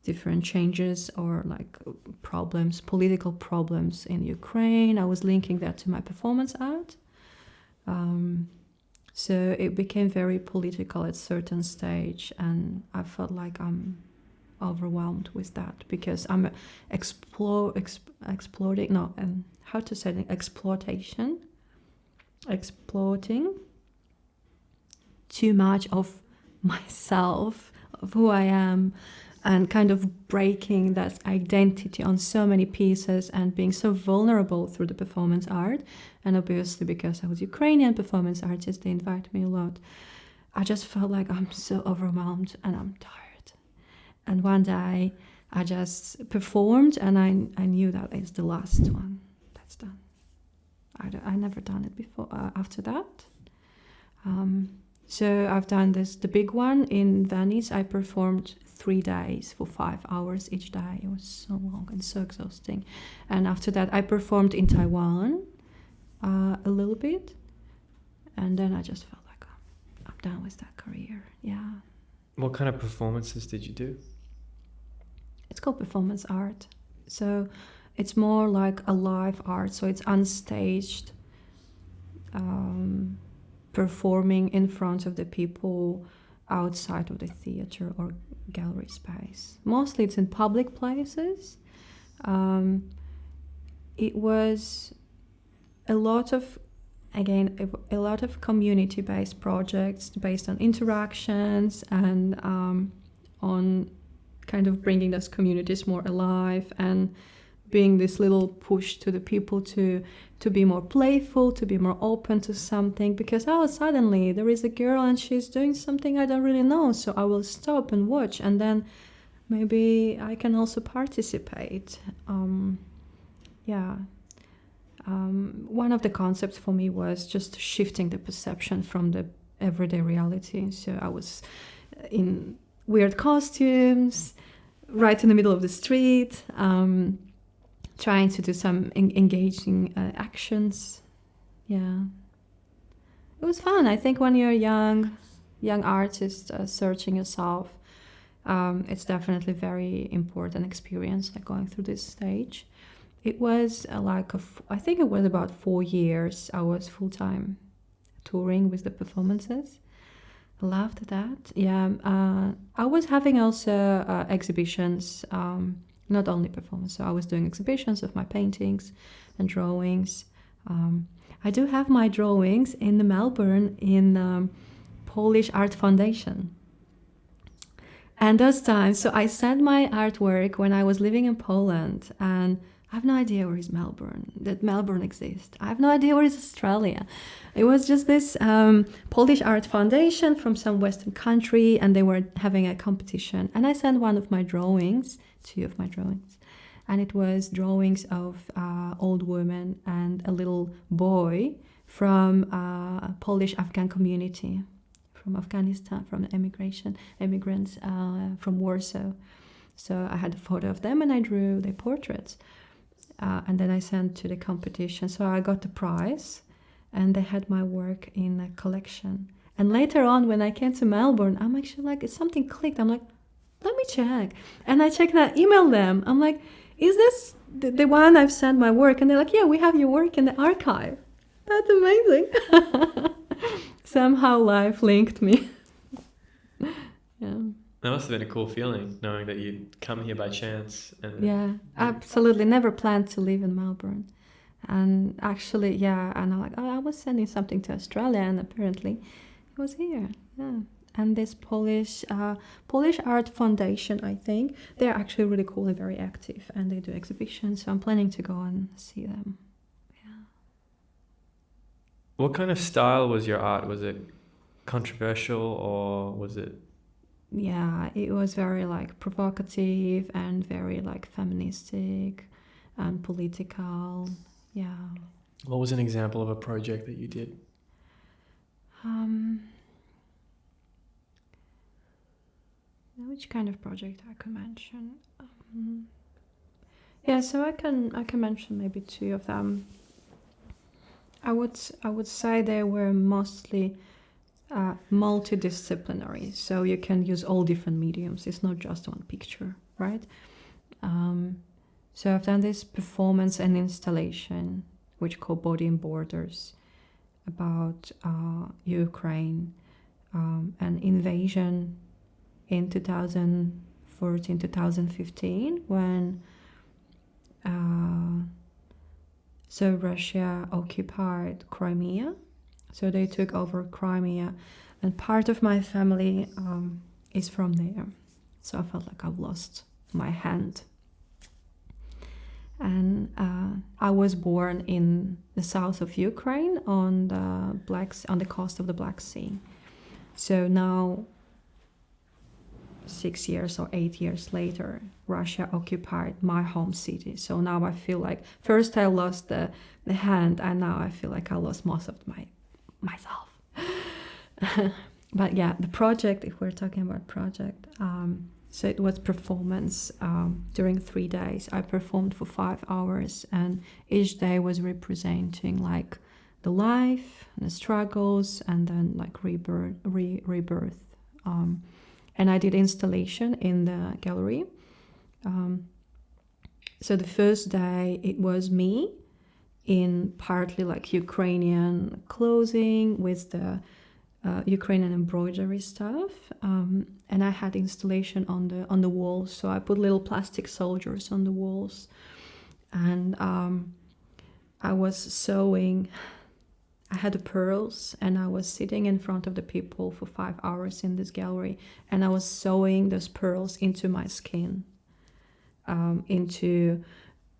different changes or like problems, political problems in Ukraine. I was linking that to my performance art. So it became very political at a certain stage, and I felt like I'm overwhelmed with that, because I'm exploiting too much of myself, of who I am, and kind of breaking that identity on so many pieces, and being so vulnerable through the performance art. And obviously, because I was Ukrainian performance artist, they invite me a lot. I just felt like I'm so overwhelmed and I'm tired. And one day I just performed, and I knew that it's the last one. That's done. I never done it before. After that, so I've done the big one in Venice. I performed 3 days for 5 hours each day. It was so long and so exhausting. And after that, I performed in Taiwan a little bit, and then I just felt like I'm done with that career. Yeah. What kind of performances did you do? It's called performance art. So it's more like a live art. So it's unstaged performing in front of the people outside of the theater or gallery space. Mostly it's in public places. It was a lot of community-based projects based on interactions and on kind of bringing those communities more alive and being this little push to the people to be more playful, to be more open to something, because suddenly there is a girl and she's doing something I don't really know, so I will stop and watch, and then maybe I can also participate. One of the concepts for me was just shifting the perception from the everyday reality. So I was in weird costumes, right in the middle of the street, trying to do some engaging actions. Yeah, it was fun. I think when you're a young artist searching yourself, it's definitely very important experience, like going through this stage. It was I think it was about 4 years I was full-time touring with the performances. I loved that. Yeah, I was having also exhibitions, not only performance. So I was doing exhibitions of my paintings and drawings. I do have my drawings in the Melbourne in Polish Art Foundation. And those times, so I sent my artwork when I was living in Poland, and I have no idea where is Melbourne, that Melbourne exists. I have no idea where is Australia. It was just this Polish Art Foundation from some Western country, and they were having a competition. And I sent one of my drawings, 2 of my drawings, and it was drawings of old women and a little boy from a Polish Afghan community, from Afghanistan, from immigrants from Warsaw. So I had a photo of them and I drew their portraits. And then I sent to the competition. So I got the prize and they had my work in a collection. And later on, when I came to Melbourne, I'm actually like, something clicked. I'm like, let me check. And I checked and I emailed them. I'm like, is this the one I've sent my work? And they're like, yeah, we have your work in the archive. That's amazing. Somehow life linked me. Yeah. That must have been a cool feeling, knowing that you'd come here by chance. And yeah, absolutely. Never planned to live in Melbourne. And actually, yeah, and I'm like, I was sending something to Australia, and apparently it was here. Yeah. And this Polish Art Foundation, I think, they're actually really cool and very active, and they do exhibitions, so I'm planning to go and see them. Yeah. What kind of style was your art? Was it controversial, or was it... Yeah, it was very provocative and very feministic and political. Yeah. What was an example of a project that you did? Which kind of project I could mention? Yeah, so I can mention maybe 2 of them. I would say they were mostly multidisciplinary, so you can use all different mediums. It's not just one picture, right? So I've done this performance and installation, which called Body and Borders, about Ukraine, an invasion in 2014-2015 when so Russia occupied Crimea. So they took over Crimea, and part of my family is from there. So I felt like I've lost my hand. And I was born in the south of Ukraine on the coast of the Black Sea. So now, 6 years or 8 years later, Russia occupied my home city. So now I feel like first I lost the hand, and now I feel like I lost most of myself. But yeah, the project, if we're talking about project, so it was performance during 3 days. I performed for 5 hours, and each day was representing the life and the struggles, and then rebirth. And I did installation in the gallery. So the first day it was me in partly like Ukrainian clothing with the Ukrainian embroidery stuff, and I had installation on the walls. So I put little plastic soldiers on the walls, and I was sewing. I had the pearls, and I was sitting in front of the people for 5 hours in this gallery, and I was sewing those pearls into my skin, into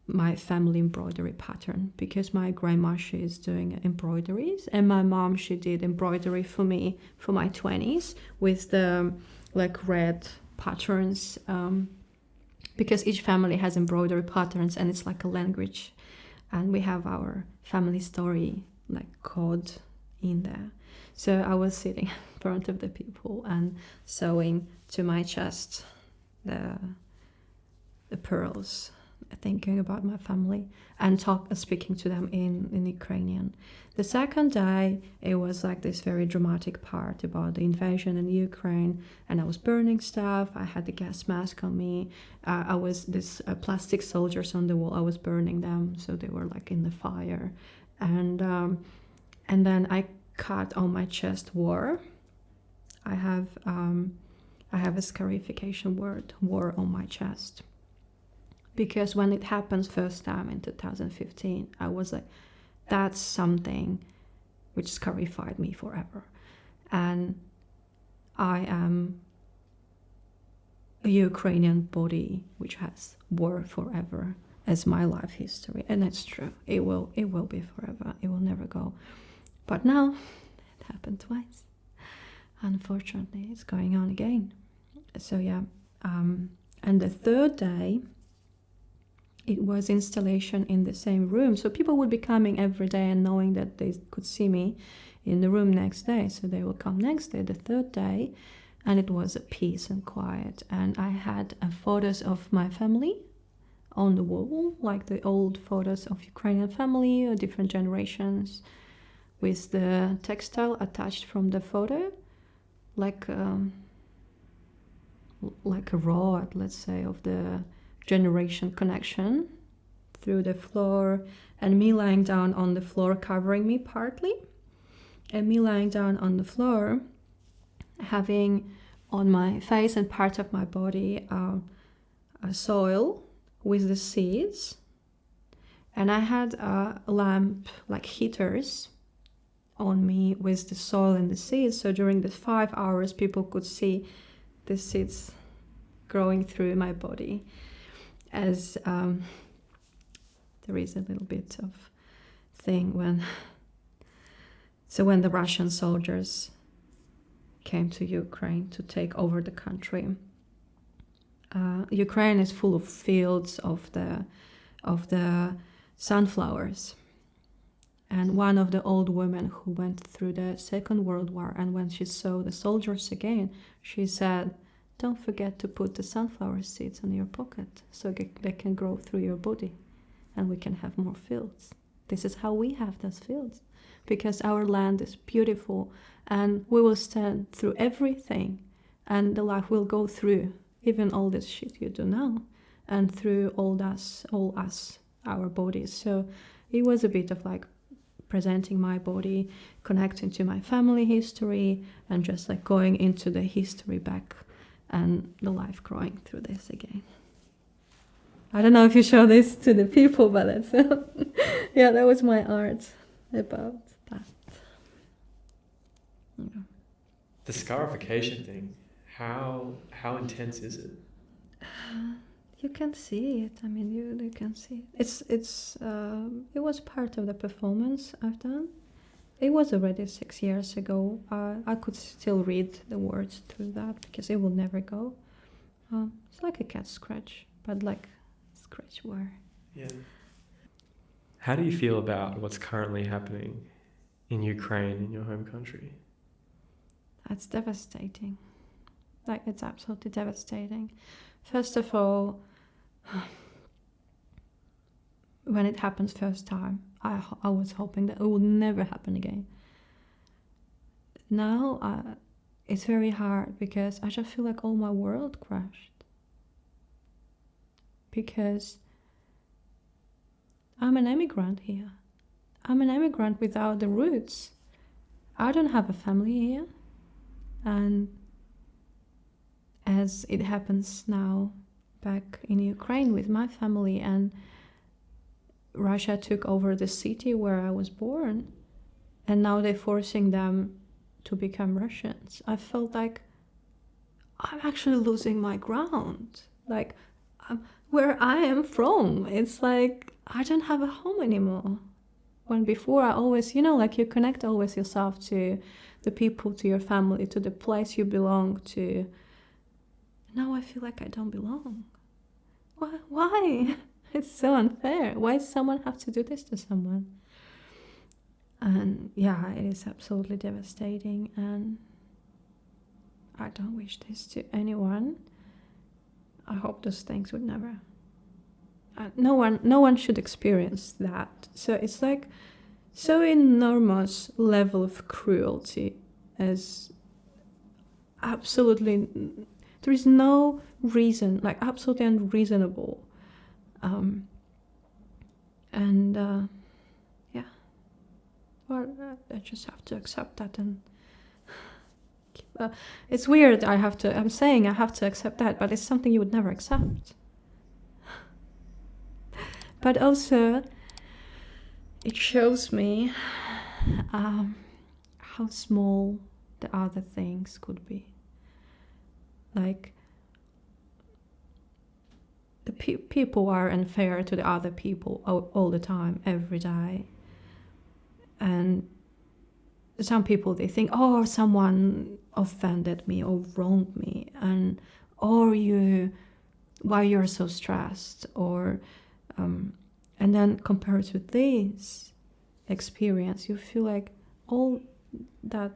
my family embroidery pattern, because my grandma, she is doing embroideries, and my mom, she did embroidery for me for my 20s with the like red patterns, because each family has embroidery patterns, and it's like a language, and we have our family story like code in there. So I was sitting in front of the people and sewing to my chest the pearls, thinking about my family, and speaking to them in Ukrainian. The second day, it was like this very dramatic part about the invasion in Ukraine, and I was burning stuff. I had the gas mask on me. I was this plastic soldiers on the wall. I was burning them, so they were like in the fire, and then I cut on my chest war. I have a scarification word, war, on my chest. Because when it happened first time in 2015, I was like, that's something which scarified me forever. And I am a Ukrainian body which has war forever as my life history. And that's true. It will be forever. It will never go. But now it happened twice. Unfortunately, it's going on again. So yeah. And the third day, it was installation in the same room. So people would be coming every day and knowing that they could see me in the room next day. So they will come next day, the third day, and it was a peace and quiet. And I had photos of my family on the wall, like the old photos of Ukrainian family or different generations, with the textile attached from the photo, like a rod, let's say, of the generation connection through the floor, and me lying down on the floor covering me partly, and me lying down on the floor having on my face and part of my body a soil with the seeds, and I had a lamp, like heaters, on me with the soil and the seeds. So during the 5 hours people could see the seeds growing through my body, as there is a little bit of thing when the Russian soldiers came to Ukraine to take over the country. Ukraine is full of fields of the sunflowers, and one of the old women who went through the Second World War, and when she saw the soldiers again, she said, "Don't forget to put the sunflower seeds in your pocket so they can grow through your body and we can have more fields." This is how we have those fields, because our land is beautiful and we will stand through everything, and the life will go through even all this shit you do now, and through all us, our bodies. So it was a bit of like presenting my body, connecting to my family history, and just like going into the history back, and the life growing through this again. I don't know if you show this to the people, but that's yeah, that was my art about that. Yeah. The scarification thing, how intense is it? You can see it. I mean, you can see it. It was part of the performance I've done. It was already 6 years ago. I could still read the words through that because it will never go. It's like a cat scratch, but like scratch word. Yeah. How do you feel about what's currently happening in Ukraine, in your home country? That's devastating. Like, it's absolutely devastating. First of all, when it happens first time, I was hoping that it would never happen again. Now it's very hard because I just feel like all my world crashed. Because I'm an immigrant here. I'm an immigrant without the roots. I don't have a family here. And as it happens now back in Ukraine with my family, and Russia took over the city where I was born, and now they're forcing them to become Russians. I felt like I'm actually losing my ground. Like, where I am from, it's like I don't have a home anymore. When before I always, like you connect always yourself to the people, to your family, to the place you belong to. Now I feel like I don't belong. Why? It's so unfair. Why does someone have to do this to someone? And yeah, it is absolutely devastating, and I don't wish this to anyone. I hope those things would never. No one should experience that. So it's like so enormous level of cruelty, as absolutely there is no reason, like absolutely unreasonable. Yeah, well, I just have to accept that, and it's weird. I'm saying I have to accept that, but it's something you would never accept. But also, it shows me how small the other things could be. Like, the people are unfair to the other people all the time, every day. And some people, they think, oh, someone offended me or wronged me, and why you're so stressed, or and then compared to this experience, you feel like all that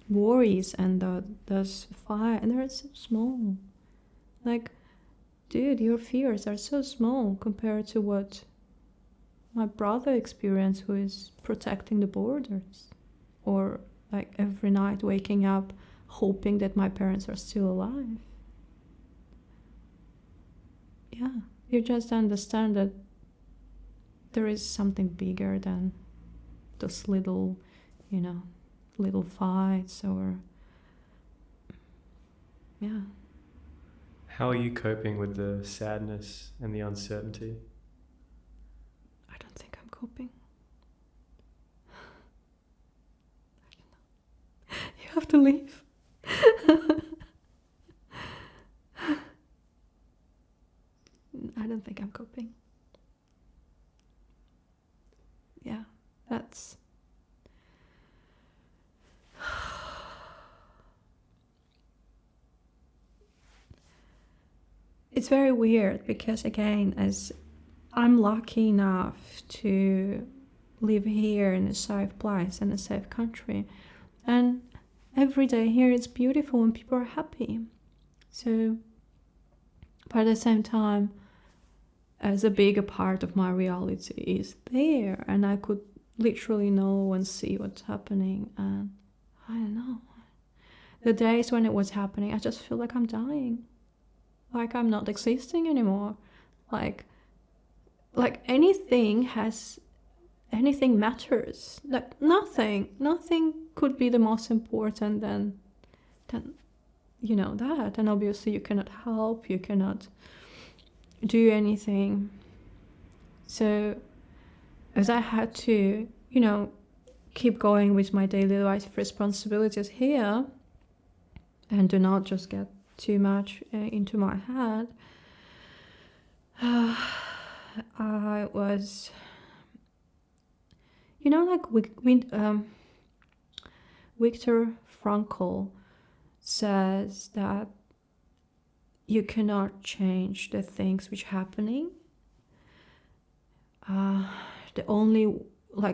worries and those fire, and they're so small. Like, dude, your fears are so small compared to what my brother experienced, who is protecting the borders, or like every night waking up hoping that my parents are still alive. Yeah, you just understand that there is something bigger than those little fights, or yeah. How are you coping with the sadness and the uncertainty? I don't think I'm coping. You have to leave. I don't think I'm coping. Yeah, that's... It's very weird because, again, as I'm lucky enough to live here in a safe place, in a safe country, and every day here it's beautiful and people are happy. So, but at the same time, as a bigger part of my reality is there, and I could literally know and see what's happening, and I don't know. The days when it was happening, I just feel like I'm dying. Like I'm not existing anymore. Like anything matters. Like nothing could be the most important than that. And obviously you cannot help, you cannot do anything. So as I had to, keep going with my daily life responsibilities here, and do not just get too much into my head, I was, like Viktor Frankl says that you cannot change the things which are happening.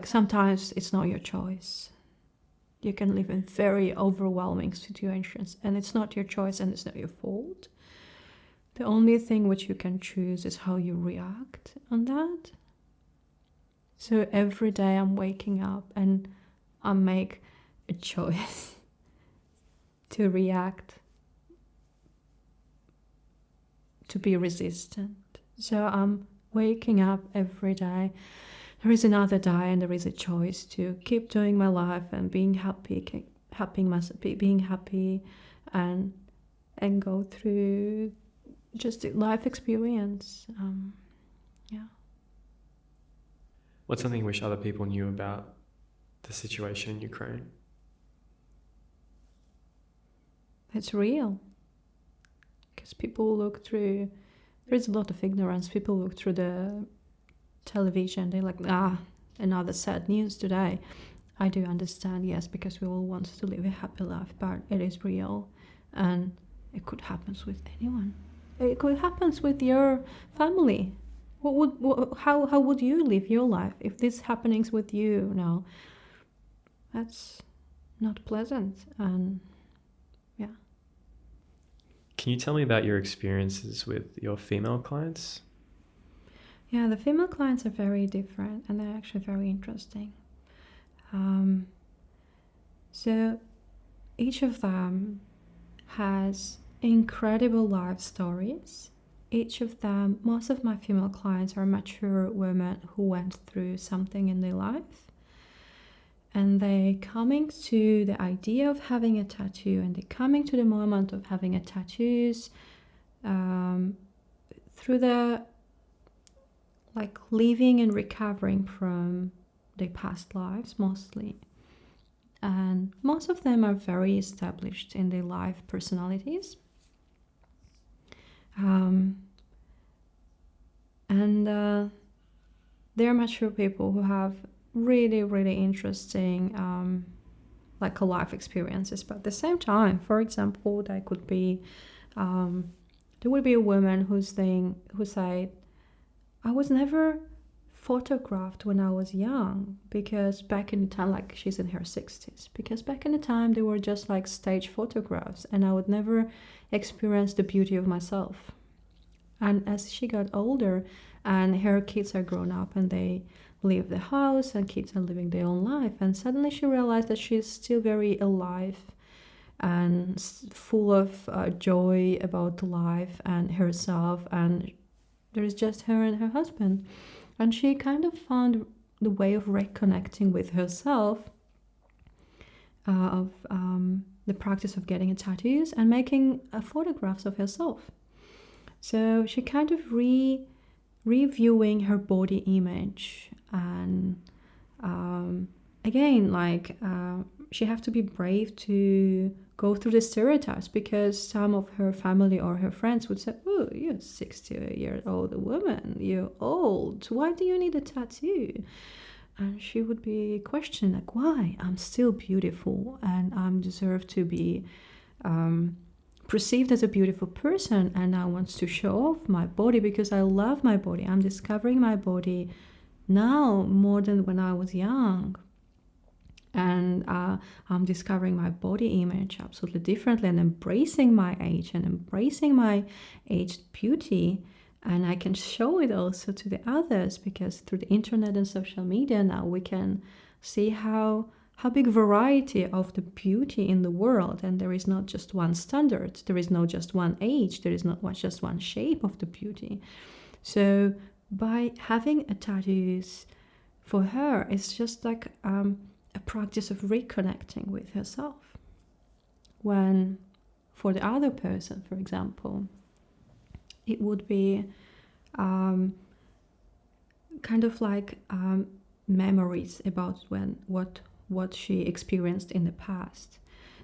Sometimes it's not your choice. You can live in very overwhelming situations, and it's not your choice and it's not your fault. The only thing which you can choose is how you react on that. So every day I'm waking up and I make a choice to react, to be resistant. So I'm waking up every day there is another day and there is a choice to keep doing my life and being happy, being happy, and go through just a life experience. Yeah. What's something you wish other people knew about the situation in Ukraine? It's real. Because people look through, there's a lot of ignorance. People look through the television, they're like, another sad news today. I do understand, yes, because we all want to live a happy life, but it is real, and it could happen with anyone. It could happen with your family. How would you live your life if this happenings with you now? That's not pleasant, and yeah. Can you tell me about your experiences with your female clients? Yeah, the female clients are very different, and they're actually very interesting. So each of them has incredible life stories. Each of them, most of my female clients are mature women who went through something in their life. And they coming to the idea of having a tattoo, and they coming to the moment of having a tattoos through the living and recovering from their past lives mostly. And most of them are very established in their life personalities. They're mature people who have really, really interesting life experiences. But at the same time, for example, there would be a woman who said, I was never photographed when I was young, because back in the time, she's in her 60s, because back in the time they were just stage photographs, and I would never experience the beauty of myself. And as she got older and her kids are grown up and they leave the house and kids are living their own life, and suddenly she realized that she's still very alive and full of joy about life and herself, and there is just her and her husband. And she kind of found the way of reconnecting with herself, of the practice of getting tattoos and making photographs of herself. So she kind of reviewing her body image, and again, she have to be brave to go through the stereotypes, because some of her family or her friends would say, oh, you're a 60-year-old woman, you're old, why do you need a tattoo? And she would be questioned, why? I'm still beautiful and I deserve to be perceived as a beautiful person, and I want to show off my body because I love my body. I'm discovering my body now more than when I was young. And I'm discovering my body image absolutely differently, and embracing my age and embracing my aged beauty. And I can show it also to the others, because through the internet and social media now we can see how big variety of the beauty in the world, and there is not just one standard, there is not just one age, there is not just one shape of the beauty. So by having a tattoos for her, it's just a practice of reconnecting with herself. When for the other person, for example, it would be memories about what she experienced in the past.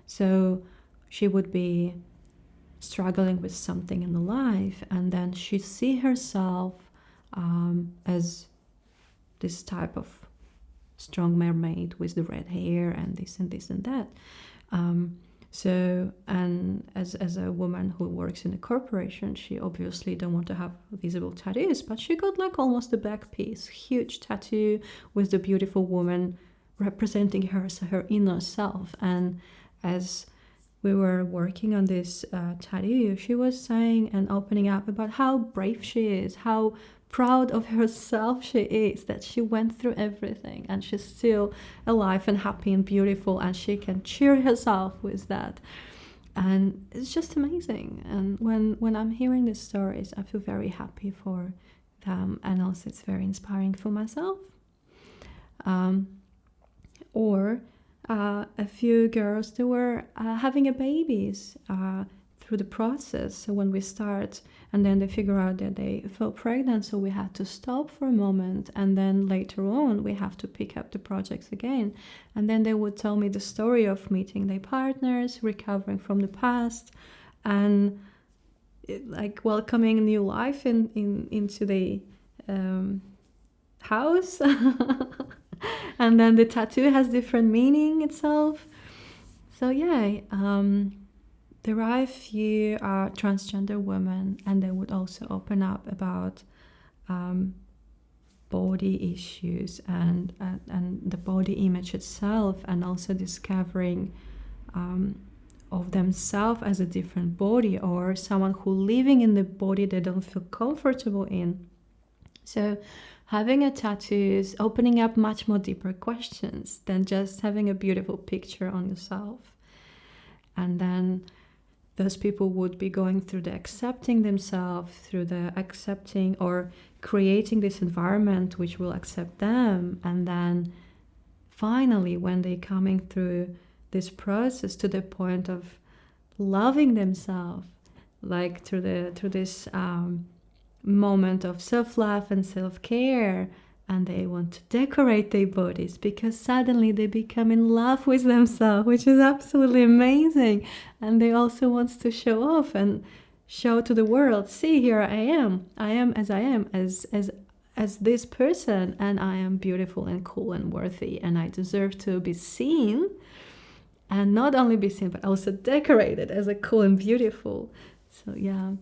So she would be struggling with something in the life, and then she see herself as this type of strong mermaid with the red hair and this and this and that. So, and as a woman who works in a corporation, she obviously don't want to have visible tattoos, but she got almost a back piece, huge tattoo with the beautiful woman representing her, so her inner self. And as we were working on this tattoo, she was saying and opening up about how brave she is, how proud of herself she is, that she went through everything and she's still alive and happy and beautiful, and she can cheer herself with that. And it's just amazing. And when I'm hearing these stories, I feel very happy for them, and also it's very inspiring for myself. Or a few girls, they were having a babies through the process. So when we start, and then they figure out that they fell pregnant, so we had to stop for a moment, and then later on we have to pick up the projects again. And then they would tell me the story of meeting their partners, recovering from the past, and like welcoming new life into the house. And then the tattoo has different meaning itself. So yeah, there are a few transgender women, and they would also open up about body issues and the body image itself, and also discovering of themselves as a different body, or someone who living in the body they don't feel comfortable in. So having a tattoo is opening up much more deeper questions than just having a beautiful picture on yourself. And then those people would be going through the accepting themselves, through the accepting or creating this environment which will accept them. And then finally, when they're coming through this process to the point of loving themselves, like through this moment of self-love and self-care, and they want to decorate their bodies because suddenly they become in love with themselves, which is absolutely amazing. And they also want to show off and show to the world, see, here I am as I am, as this person, and I am beautiful and cool and worthy, and I deserve to be seen, and not only be seen but also decorated as a cool and beautiful. So yeah,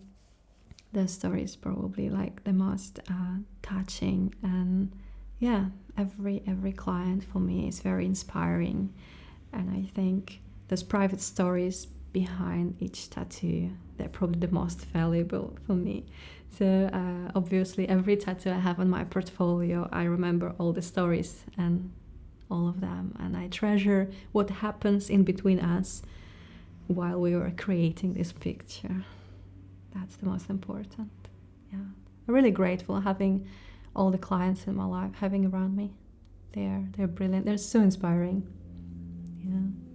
the story is probably like the most touching, and yeah, every client for me is very inspiring. And I think those private stories behind each tattoo, they're probably the most valuable for me. So obviously every tattoo I have on my portfolio, I remember all the stories and all of them, and I treasure what happens in between us while we were creating this picture. That's the most important. Yeah, I'm really grateful having all the clients in my life having around me. They're brilliant. They're so inspiring. Yeah.